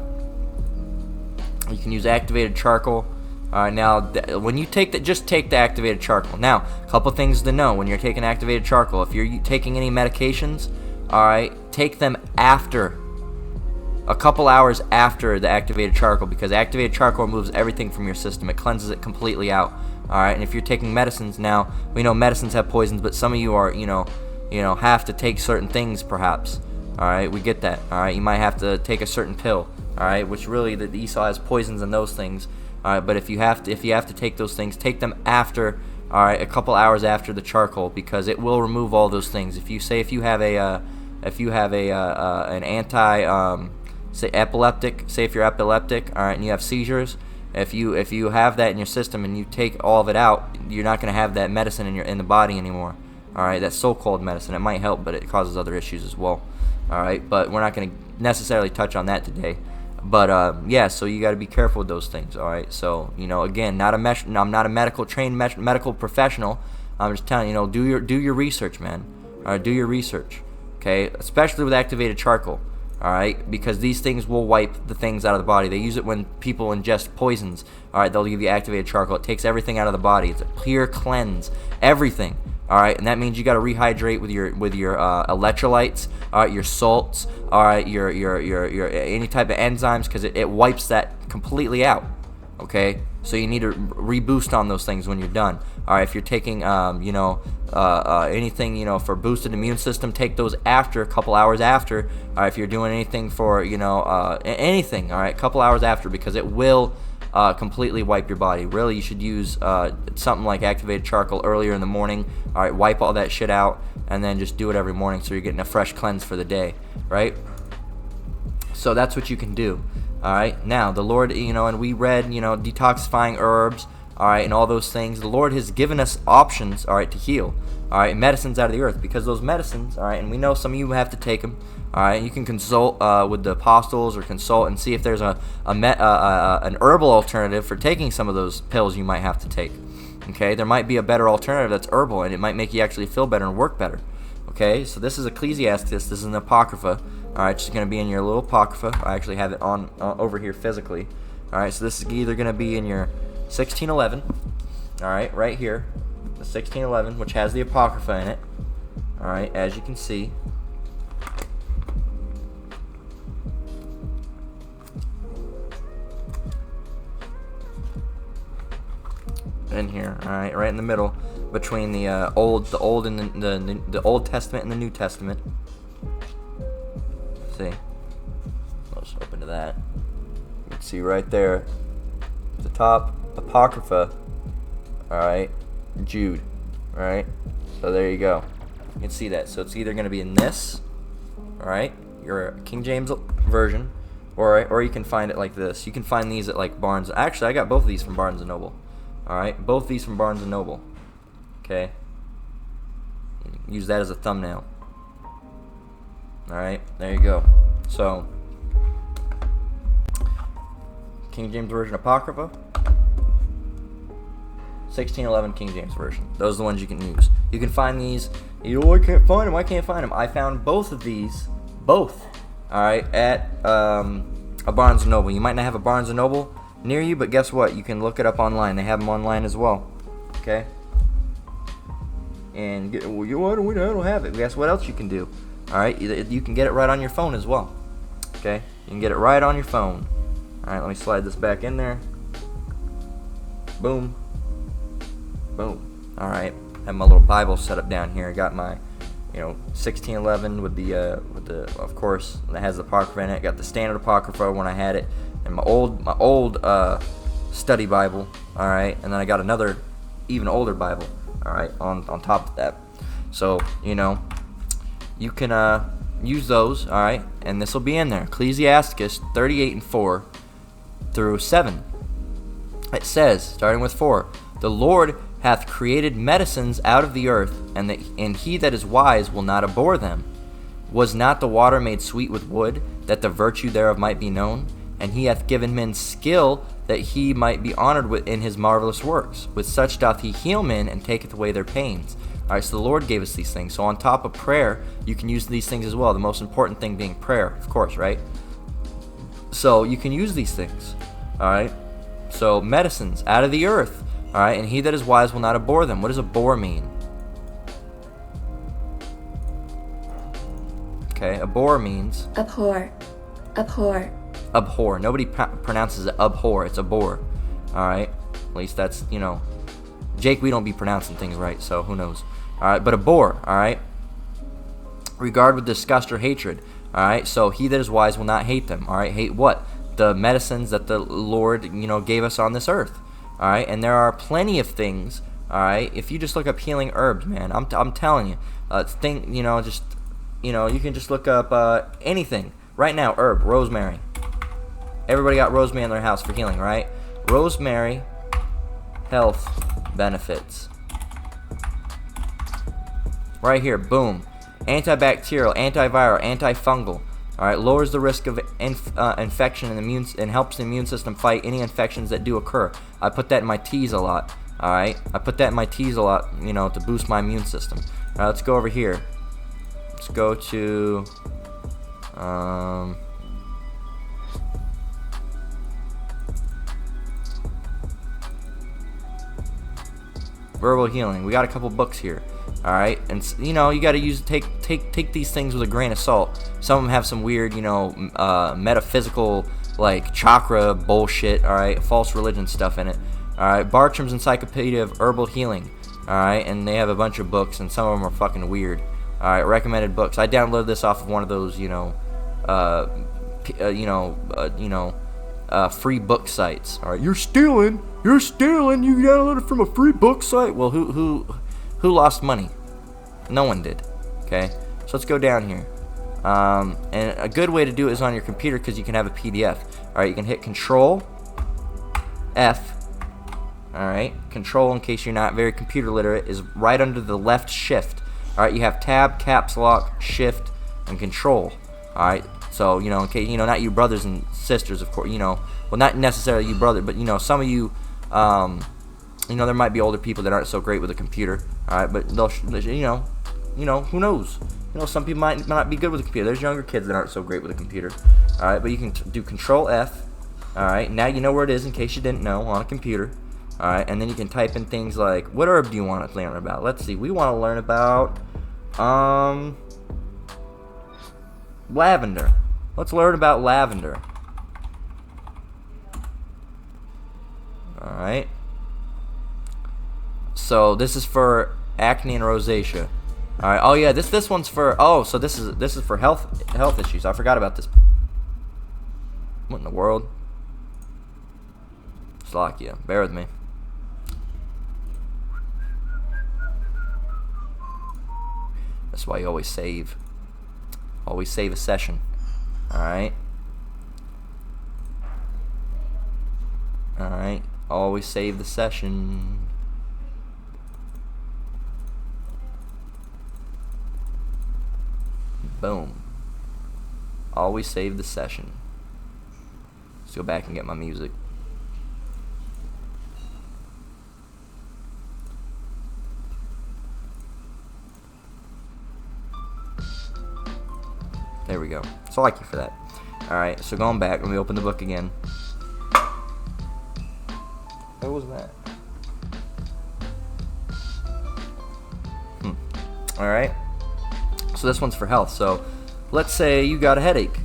You can use activated charcoal, All right, now when you take that, just take the activated charcoal. Now, a couple things to know when you're taking activated charcoal. If you're taking any medications, all right, take them after, a couple hours after the activated charcoal, because activated charcoal removes everything from your system. It cleanses it completely out. All right, and if you're taking medicines, now we know medicines have poisons, but some of you are, have to take certain things, perhaps. All right, we get that. All right, you might have to take a certain pill. All right, which really the Esau has poisons and those things. All right, but if you have to take those things, take them after. All right, a couple hours after the charcoal, because it will remove all those things. If you have an anti say epileptic, say if you're epileptic, all right, and you have seizures, if you have that in your system and you take all of it out, you're not going to have that medicine in the body anymore. All right, that so-called medicine, it might help, but it causes other issues as well. All right, but we're not going to necessarily touch on that today. But yeah, so you got to be careful with those things. All right, so again, I'm not a trained medical professional. I'm just telling you, do your research, man. All right, do your research. Okay, especially with activated charcoal. All right, because these things will wipe the things out of the body. They use it when people ingest poisons. All right, they'll give you activated charcoal. It takes everything out of the body. It's a clear cleanse, everything. All right, and that means you got to rehydrate with your electrolytes, all right, your salts, all right, your any type of enzymes, because it wipes that completely out. Okay, so you need to reboost on those things when you're done. All right, if you're taking anything for boosted immune system, take those after, a couple hours after. All right, if you're doing anything for anything, all right, a couple hours after, because it will completely wipe your body. Really, you should use something like activated charcoal earlier in the morning. All right, wipe all that shit out, and then just do it every morning, so you're getting a fresh cleanse for the day, right? So that's what you can do. All right, now the Lord, and we read, detoxifying herbs, all right, and all those things. The Lord has given us options, all right, to heal, all right, medicines out of the earth, because those medicines, all right, and we know some of you have to take them, all right. You can consult with the apostles, or consult and see if there's an herbal alternative for taking some of those pills you might have to take. Okay, there might be a better alternative that's herbal, and it might make you actually feel better and work better. Okay, so this is Ecclesiastes. This is an Apocrypha. All right, it's going to be in your little Apocrypha. I actually have it on over here physically. All right, so this is either going to be in your 1611. All right here, the 1611, which has the Apocrypha in it. All right, as you can see. In here, all right, right in the middle, between the old and the Old Testament and the New Testament. See, let's open to that. You can see right there, at the top, Apocrypha. All right, Jude. All right, so there you go. You can see that. So it's either going to be in this, all right, your King James version, or you can find it like this. You can find these at like Barnes. Actually, I got both of these from Barnes and Noble. All right, both these from Barnes & Noble. Okay, use that as a thumbnail. All right, there you go. So, King James Version Apocrypha, 1611 King James Version. Those are the ones you can use. You can find these. I can't find them. I can't find them. I found both of these, both. All right, at a Barnes & Noble. You might not have a Barnes & Noble near you, but guess what? You can look it up online. They have them online as well. Okay? And I don't have it. Guess what else you can do? Alright? You can get it right on your phone as well. Okay? You can get it right on your phone. Alright, let me slide this back in there. Boom. Boom. Alright. I have my little Bible set up down here. I got my 1611 with the of course, that has the Apocrypha in it. Got the standard Apocrypha when I had it. And my old study Bible, all right, and then I got another even older Bible, all right, on top of that. So you can use those, all right, and this will be in there. Ecclesiastes 38:4 through 7. It says, starting with 4, the Lord hath created medicines out of the earth, and he that is wise will not abhor them. Was not the water made sweet with wood, that the virtue thereof might be known? And he hath given men skill, that he might be honored in his marvelous works. With such doth he heal men, and taketh away their pains. All right, so the Lord gave us these things. So on top of prayer, you can use these things as well. The most important thing being prayer, of course, right? So you can use these things, all right? So medicines out of the earth. All right, and he that is wise will not abhor them. What does abhor mean? Okay, abhor means Abhor. Abhor. abhor. Nobody pronounces it abhor. It's abhor. All right, at least that's, you know, Jake. We don't be pronouncing things right, so who knows? All right, but abhor. All right, regard with disgust or hatred. All right, so he that is wise will not hate them. All right, hate what? The medicines that the Lord, you know, gave us on this earth. All right, and there are plenty of things. All right, if you just look up healing herbs, man, I'm telling you, you know, just, you know, you can just look up anything right now. Herb, rosemary. Everybody got rosemary in their house for healing, right? Rosemary, health benefits. Right here, boom. Antibacterial, antiviral, antifungal. All right, lowers the risk of infection and helps the immune system fight any infections that do occur. I put that in my teas a lot. All right, I put that in my teas a lot, you know, to boost my immune system. All right, let's go over here. Let's go to verbal healing. We got a couple books here. All right, and you know, you got to take these things with a grain of salt. Some of them have some weird, you know, metaphysical, like chakra bullshit. All right, false religion stuff in it. All right, Bartram's Encyclopedia of Herbal Healing. All right, and they have a bunch of books, and some of them are fucking weird. All right, recommended books. I downloaded this off of one of those, you know, free book sites. All right, you're stealing. You downloaded it from a free book site. Well, who lost money? No one did. Okay, so let's go down here. And a good way to do it is on your computer because you can have a PDF. All right, you can hit Control F. All right, Control, in case you're not very computer literate, is right under the left shift. All right, you have Tab, Caps Lock, Shift, and Control. All right, so you know, in case, you know, not you brothers and sisters, of course. You know, well, not necessarily you brother, but you know, some of you. You know, there might be older people that aren't so great with a computer. All right, but they'll, you know, who knows? You know, some people might not be good with a computer. There's younger kids that aren't so great with a computer. All right, but you can do Control F. All right, now you know where it is in case you didn't know on a computer. All right, and then you can type in things like, what herb do you want to learn about? Let's see, we want to learn about lavender. Let's learn about lavender. All right. So this is for acne and rosacea. All right. Oh yeah, this one's for. Oh, so this is for health issues. I forgot about this. What in the world? Slovakia. Bear with me. That's why you always save. Always save a session. All right. All right. Always save the session. Boom. Always save the session. Let's go back and get my music. There we go. So I like you for that. Alright, so going back, let me open the book again. What was that? Alright. So this one's for health. So let's say you got a headache.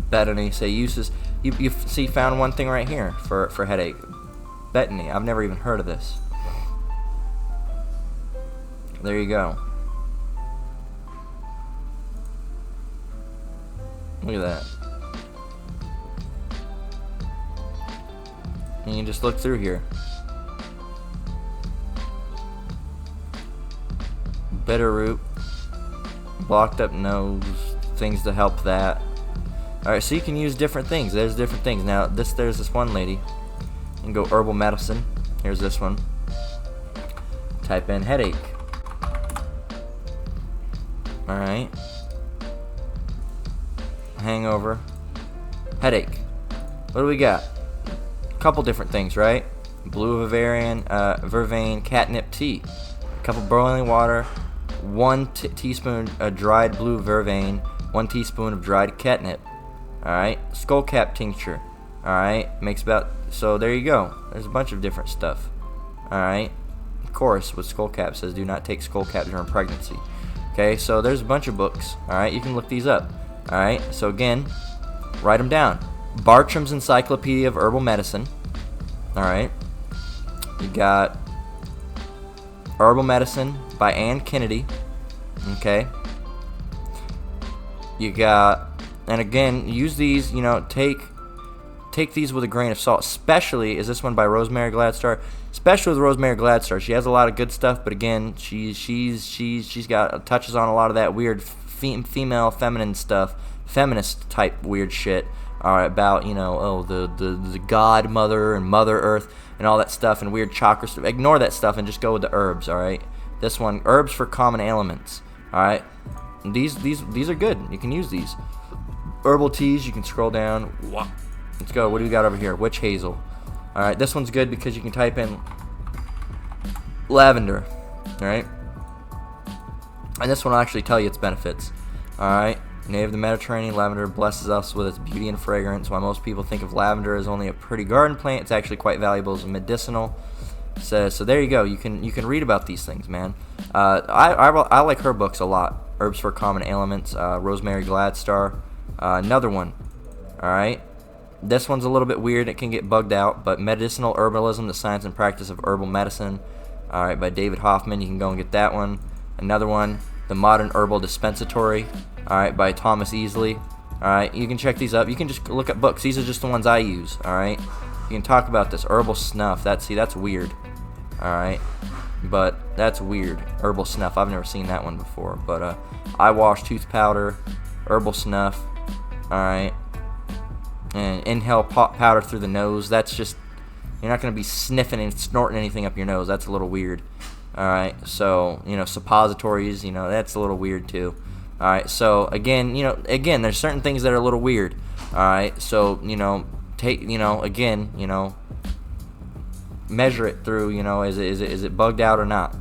Bethany, say uses. You see, found one thing right here for headache. Bethany, I've never even heard of this. There you go. Look at that. And you just look through here. Bitterroot, blocked up nose, things to help that. Alright, so you can use different things. There's different things. Now, there's this one lady. You can go herbal medicine. Here's this one. Type in headache. Alright. hangover, headache. What do we got? A couple different things, right? Blue vervain catnip tea. A cup of boiling water, 1 teaspoon of dried blue vervain, 1 teaspoon of dried catnip. Alright, skullcap tincture. Alright, makes about, so there you go. There's a bunch of different stuff. Alright, of course, with skullcap says do not take skullcap during pregnancy. Okay, so there's a bunch of books. Alright, you can look these up. Alright, so again, write them down. Bartram's Encyclopedia of Herbal Medicine. Alright, you got Herbal Medicine by Ann Kennedy. Okay, you got, and again, use these, you know, take these with a grain of salt. Especially, is this one by Rosemary Gladstar? Especially with Rosemary Gladstar, she has a lot of good stuff, but again, she's got touches on a lot of that weird female feminine stuff, feminist type weird shit. About, you know, oh, the God Mother and Mother Earth and all that stuff and weird chakra stuff. Ignore that stuff and just go with the herbs. All right, this one, herbs for common ailments. All right, these are good. You can use these herbal teas. You can scroll down. Let's go. What do we got over here? Witch hazel. All right, this one's good because you can type in lavender. All right, and this one will actually tell you its benefits. All right. Native of the Mediterranean, lavender blesses us with its beauty and fragrance. While most people think of lavender as only a pretty garden plant, it's actually quite valuable as a medicinal. So there you go. You can read about these things, man. I like her books a lot. Herbs for Common Ailments, Rosemary Gladstar. Another one. All right. This one's a little bit weird. It can get bugged out, but Medicinal Herbalism: The Science and Practice of Herbal Medicine. All right, by David Hoffman. You can go and get that one. Another one, The Modern Herbal Dispensatory. Alright, by Thomas Easley. Alright, you can check these up. You can just look at books. These are just the ones I use. Alright, you can talk about this. Herbal snuff. That's weird. Alright, but that's weird. Herbal snuff. I've never seen that one before. But eye wash, tooth powder, herbal snuff. Alright, and inhale powder through the nose. That's just, you're not going to be sniffing and snorting anything up your nose. That's a little weird. Alright, so, you know, suppositories, you know, that's a little weird too. Alright, so again, there's certain things that are a little weird. Alright, so, measure it through, is it bugged out or not.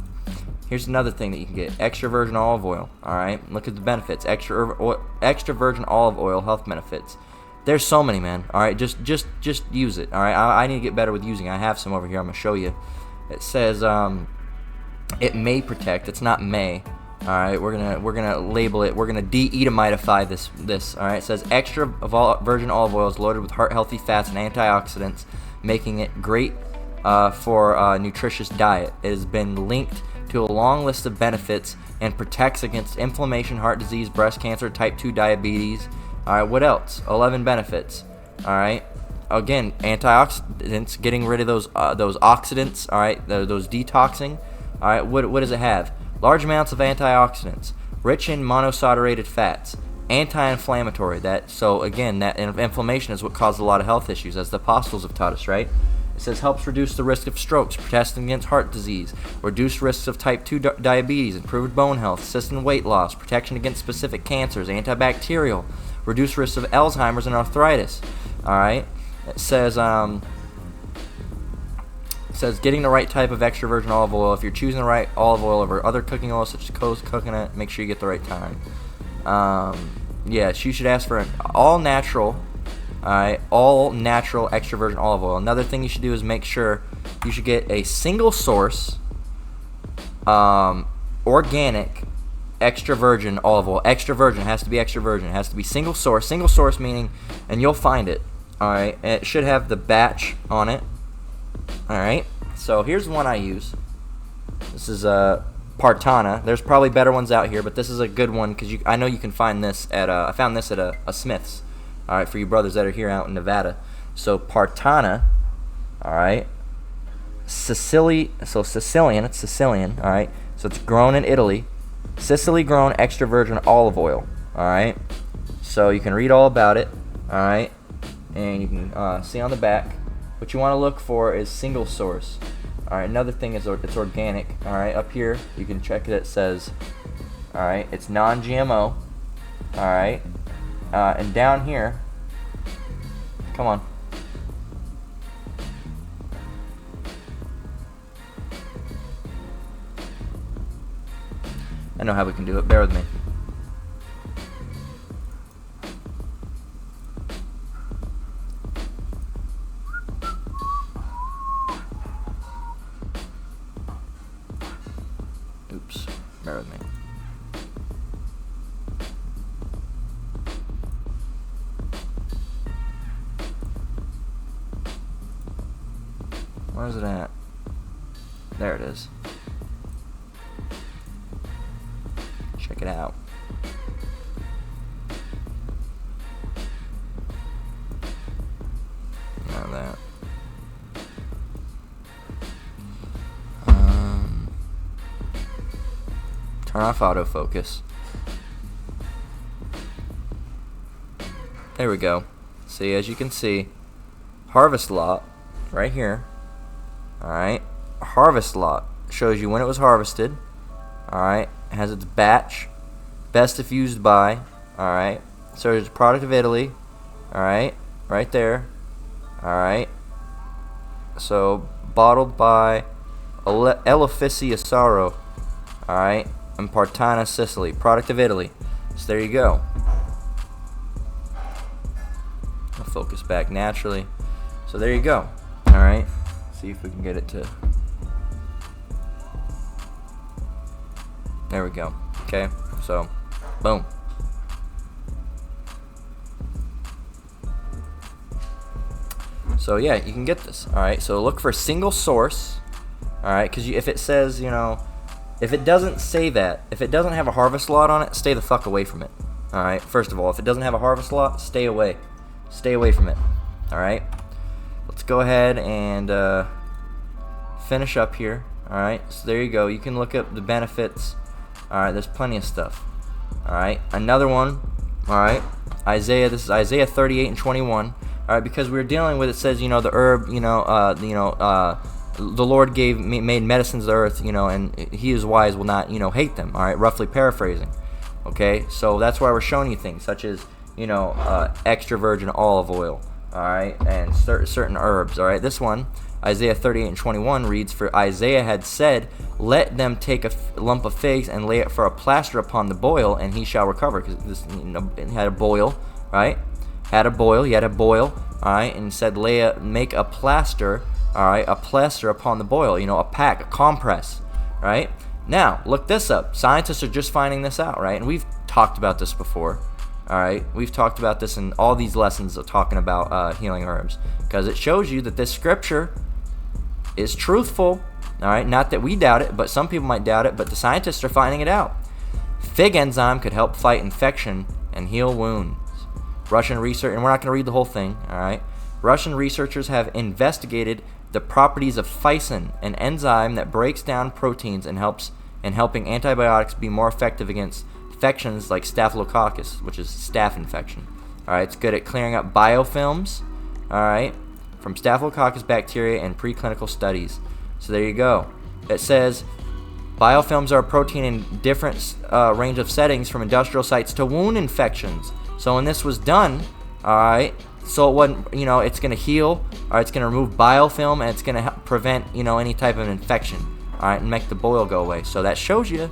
Here's another thing that you can get: extra virgin olive oil. Alright, look at the benefits. Extra virgin olive oil health benefits. There's so many, man. Alright, just use it. Alright, I need to get better with using it. I have some over here. I'm going to show you. It says, it may protect. It's not may. All right, we're gonna label it. We're gonna de-Edomitify this. All right, it says extra virgin olive oil is loaded with heart-healthy fats and antioxidants, making it great for a nutritious diet. It has been linked to a long list of benefits and protects against inflammation, heart disease, breast cancer, type 2 diabetes. All right, what else? 11 benefits. All right, again, antioxidants, getting rid of those oxidants. All right, those detoxing. All right, what does it have? Large amounts of antioxidants, rich in monosaturated fats, anti-inflammatory. So again, that inflammation is what causes a lot of health issues, as the apostles have taught us, right? It says helps reduce the risk of strokes, protecting against heart disease, reduce risks of type 2 diabetes, improved bone health, assist in weight loss, protection against specific cancers, antibacterial, reduce risks of Alzheimer's and arthritis. All right. It says getting the right type of extra virgin olive oil. If you're choosing the right olive oil over other cooking oils such as coconut, make sure you get the right kind. Yeah, you should ask for an all natural extra virgin olive oil. Another thing you should do is make sure you should get a single source organic extra virgin olive oil. Extra virgin, it has to be extra virgin. It has to be single source meaning, and you'll find it. Alright, and it should have the batch on it. Alright, so here's one I use. This is Partana. There's probably better ones out here, but this is a good one because I know you can find this at I found this at a Smith's. Alright, for you brothers that are here out in Nevada. So Partana, alright, Sicilian, it's Sicilian, alright, so it's grown in Italy. Sicily grown extra virgin olive oil, alright, so you can read all about it, alright, and you can see on the back. What you want to look for is single source. Alright, another thing is it's organic. Alright, up here you can check it. It says, alright, it's non-GMO. Alright, and down here, come on. I know how we can do it. Bear with me. Oops. Bear with me. Where's it at? There it is. Check it out. Now that. Turn off autofocus. There we go. See, as you can see, harvest lot right here. Alright, harvest lot shows you when it was harvested. Alright, it has its batch, best if used by. Alright, so it's product of Italy. Alright, right there. Alright, so bottled by Elefisi Asaro. Alright, in Partana, Sicily, product of Italy. So there you go. I'll focus back naturally. So there you go. Alright. See if we can get it to. There we go. Okay, so boom. So yeah, you can get this. All right, so look for single source. All right, because if it says, you know, if it doesn't say that, if it doesn't have a harvest lot on it, stay the fuck away from it. All right, first of all, if it doesn't have a harvest lot, stay away. Stay away from it. All right. Let's go ahead and finish up here. Alright, so there you go. You can look up the benefits. Alright, there's plenty of stuff. Alright, another one. Alright, Isaiah. This is Isaiah 38 and 21. Alright, because we're dealing with, it says, you know, the herb, the Lord made medicines of the earth, you know, and he is wise will not, you know, hate them. Alright, roughly paraphrasing. Okay, so that's why we're showing you things such as, you know, extra virgin olive oil. Alright, and certain herbs. Alright, this one, Isaiah 38 and 21 reads, "For Isaiah had said, let them take a lump of figs and lay it for a plaster upon the boil, and he shall recover." Because this, you know, it had a boil, right? He had a boil, alright, and said, make a plaster, alright, a plaster upon the boil, you know, a pack, a compress, right? Now, look this up. Scientists are just finding this out, right? And we've talked about this before. Alright, we've talked about this in all these lessons of talking about healing herbs, because it shows you that this scripture is truthful. Alright, not that we doubt it, but some people might doubt it, but the scientists are finding it out. Fig enzyme could help fight infection and heal wounds. Russian research, and we're not going to read the whole thing, alright? Russian researchers have investigated the properties of physin, an enzyme that breaks down proteins and helps in helping antibiotics be more effective against infections like staphylococcus, which is staph infection. Alright, it's good at clearing up biofilms, alright, from staphylococcus bacteria in preclinical studies. So there you go. It says biofilms are a protein in different range of settings, from industrial sites to wound infections. So when this was done, alright, so it wasn't, you know, it's going to heal, or it's going to remove biofilm, and it's going to prevent, you know, any type of infection, alright, and make the boil go away. So that shows you,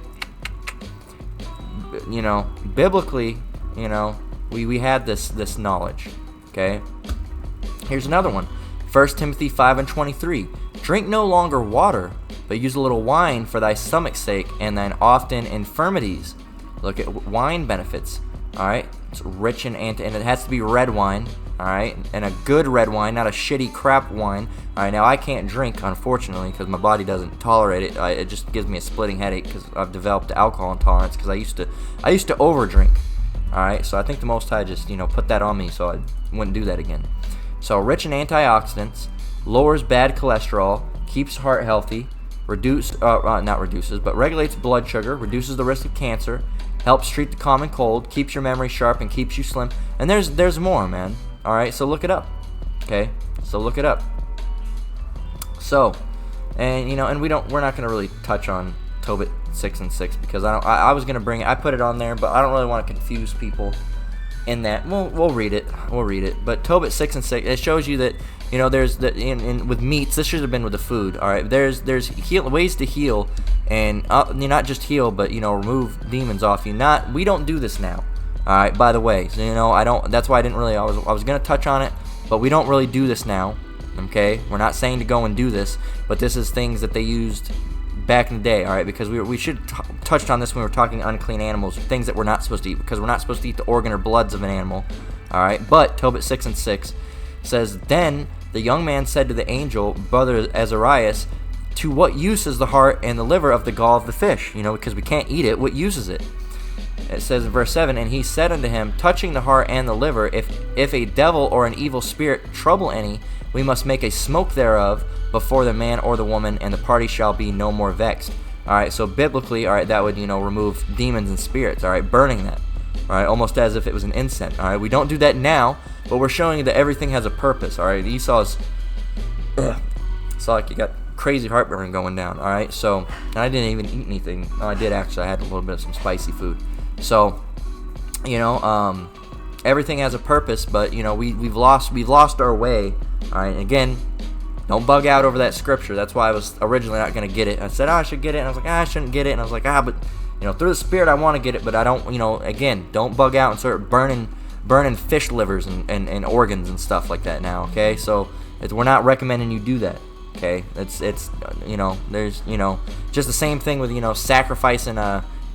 you know, biblically, you know, we had this knowledge. Okay, here's another one. 1 Timothy 5 and 23. "Drink no longer water, but use a little wine for thy stomach's sake and thine often infirmities." Look at wine benefits. Alright, it's rich in and it has to be red wine. Alright, and a good red wine, not a shitty crap wine. Alright, now I can't drink, unfortunately, because my body doesn't tolerate it. It just gives me a splitting headache because I've developed alcohol intolerance, because I used to overdrink. Alright, so I think the Most High just, you know, put that on me so I wouldn't do that again. So rich in antioxidants, lowers bad cholesterol, keeps heart healthy, regulates blood sugar, reduces the risk of cancer, helps treat the common cold, keeps your memory sharp, and keeps you slim. And there's more, man. All right, so look it up. Okay, so look it up. So, and you know, and we're not gonna really touch on Tobit 6 and 6 because I was gonna bring it. I put it on there, but I don't really want to confuse people. in that. We'll read it. We'll read it. But Tobit 6 and 6, it shows you that, you know, there's the in with meats. This should have been with the food. All right, there's ways to heal, and not just heal, but, you know, remove demons off you. We don't do this now. All right. By the way, so, you know, I don't. That's why I didn't really. I was gonna touch on it, but we don't really do this now. Okay, we're not saying to go and do this, but this is things that they used back in the day, all right, because we should touched on this when we were talking unclean animals, things that we're not supposed to eat, because we're not supposed to eat the organ or bloods of an animal, all right. But Tobit 6 and 6 says, then the young man said to the angel, brother Azarias, to what use is the heart and the liver of the gall of the fish? You know, because we can't eat it, what use is it? It says in verse 7, and he said unto him, touching the heart and the liver, if a devil or an evil spirit trouble any, we must make a smoke thereof before the man or the woman, and the party shall be no more vexed. All right, so biblically, all right, that would, you know, remove demons and spirits, all right, burning that, all right, almost as if it was an incense, all right. We don't do that now, but we're showing you that everything has a purpose, all right. Esau's, it's like you got crazy heartburn going down, all right. So, and I didn't even eat anything. No, I did actually. I had a little bit of some spicy food. So, you know, everything has a purpose, but, you know, we've lost our way. All right, again, don't bug out over that scripture. That's why I was originally not going to get it. I said, I should get it, and I was like, I shouldn't get it, and I was like, but, you know, through the Spirit I want to get it, but I don't, you know, again, don't bug out and start burning fish livers and organs and stuff like that now, okay? So we're not recommending you do that, okay? It's you know, there's, you know, just the same thing with, you know, sacrificing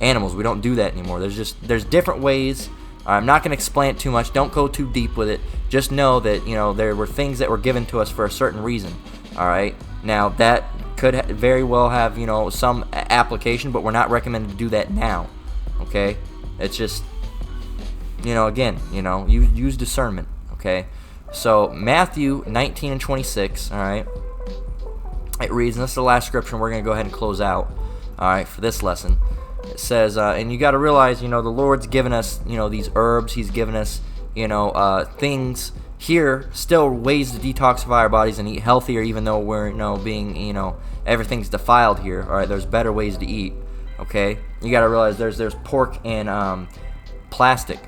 animals. We don't do that anymore. There's different ways. I'm not going to explain it too much. Don't go too deep with it. Just know that, you know, there were things that were given to us for a certain reason. All right. Now, that could very well have, you know, some application, but we're not recommended to do that now. Okay. It's just, you know, again, you know, use discernment. Okay. So, Matthew 19 and 26. All right. It reads, and this is the last scripture, and we're going to go ahead and close out. All right, for this lesson. It says, and you got to realize, you know, the Lord's given us, you know, these herbs. He's given us, you know, things here, still ways to detoxify our bodies and eat healthier, even though we're, you know, being, you know, everything's defiled here. All right, there's better ways to eat. Okay, you got to realize there's pork in plastic.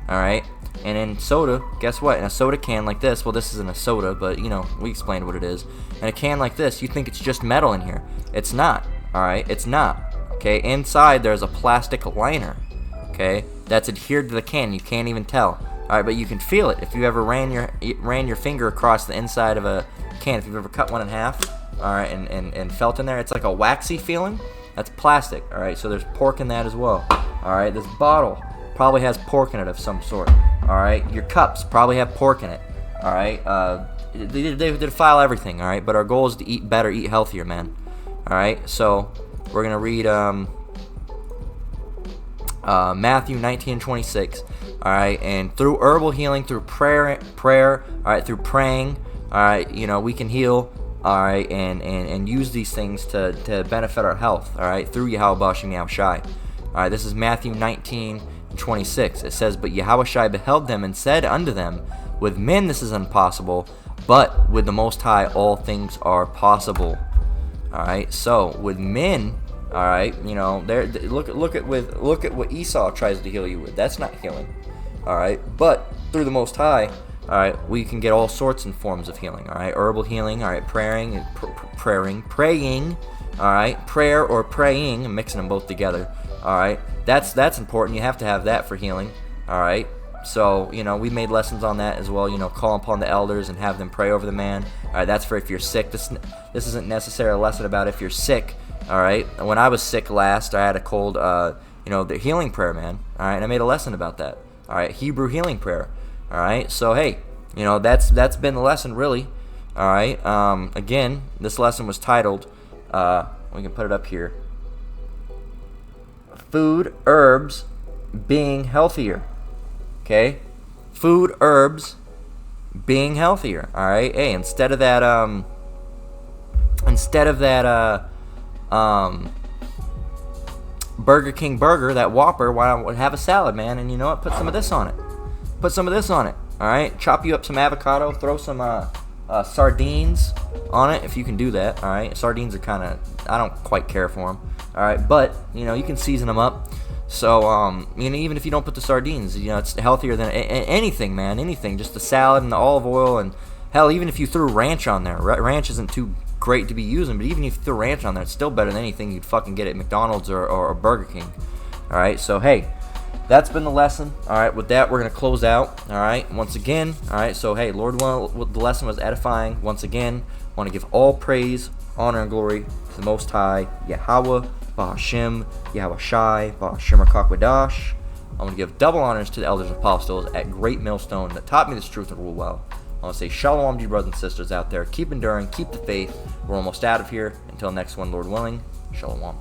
All right, and in soda, guess what? In a soda can like this, well, this isn't a soda, but, you know, we explained what it is. In a can like this, you think it's just metal in here. It's not. All right, it's not. Okay, inside there's a plastic liner, okay, that's adhered to the can. You can't even tell. All right, but you can feel it if you ever ran your finger across the inside of a can. If you've ever cut one in half, all right, and felt in there, it's like a waxy feeling. That's plastic. All right, so there's pork in that as well. All right, this bottle probably has pork in it of some sort. All right, your cups probably have pork in it. All right, they defile everything. All right, but our goal is to eat better, eat healthier, man. All right, so we're going to read Matthew 19:26. All right, and through herbal healing, through prayer, all right, through praying, all right, you know, we can heal, all right, and use these things to benefit our health, all right, through Yahweh B'Shem Yahushai. All right, this is Matthew 19:26. It says, but Yahushai beheld them and said unto them, with men this is impossible, but with the Most High all things are possible. All right, so with men, all right, you know, look at what Esau tries to heal you with. That's not healing. All right, but through the Most High, all right, we can get all sorts and forms of healing. All right, herbal healing. All right, praying, all right, prayer or praying. I'm mixing them both together. All right, that's important. You have to have that for healing. All right. So, you know, we made lessons on that as well. You know, call upon the elders and have them pray over the man. All right, that's for if you're sick. This isn't necessarily a lesson about if you're sick. All right, when I was sick last, I had a cold. You know, the healing prayer, man. All right, and I made a lesson about that. All right, Hebrew healing prayer. All right, so hey, you know, that's been the lesson really. All right, again, this lesson was titled. We can put it up here. Food, herbs, being healthier. Okay, food, herbs, being healthier. All right, hey, instead of that Burger King burger, that Whopper, why don't have a salad, man? And you know what? Put some of this on it. Put some of this on it. All right, chop you up some avocado, throw some sardines on it if you can do that. All right, sardines are kind of, I don't quite care for them. All right, but you know, you can season them up. So, even if you don't put the sardines, it's healthier than anything, man. Anything, just the salad and the olive oil, and hell, even if you threw ranch on there, ranch isn't too great to be using, but even if you threw ranch on there, it's still better than anything you'd fucking get at McDonald's or Burger King. All right, so hey, that's been the lesson. All right, with that, we're gonna close out. All right, once again. All right, so hey, Lord, the lesson was edifying. Once again, I want to give all praise, honor, and glory to the Most High, Yahweh, Bahashem, Yahweh Shai, Bahashem Rakakwadash. I want to give double honors to the elders and apostles at Great Millstone that taught me this truth and rule well. I want to say shalom to you brothers and sisters out there. Keep enduring, keep the faith. We're almost out of here. Until next one, Lord willing, shalom.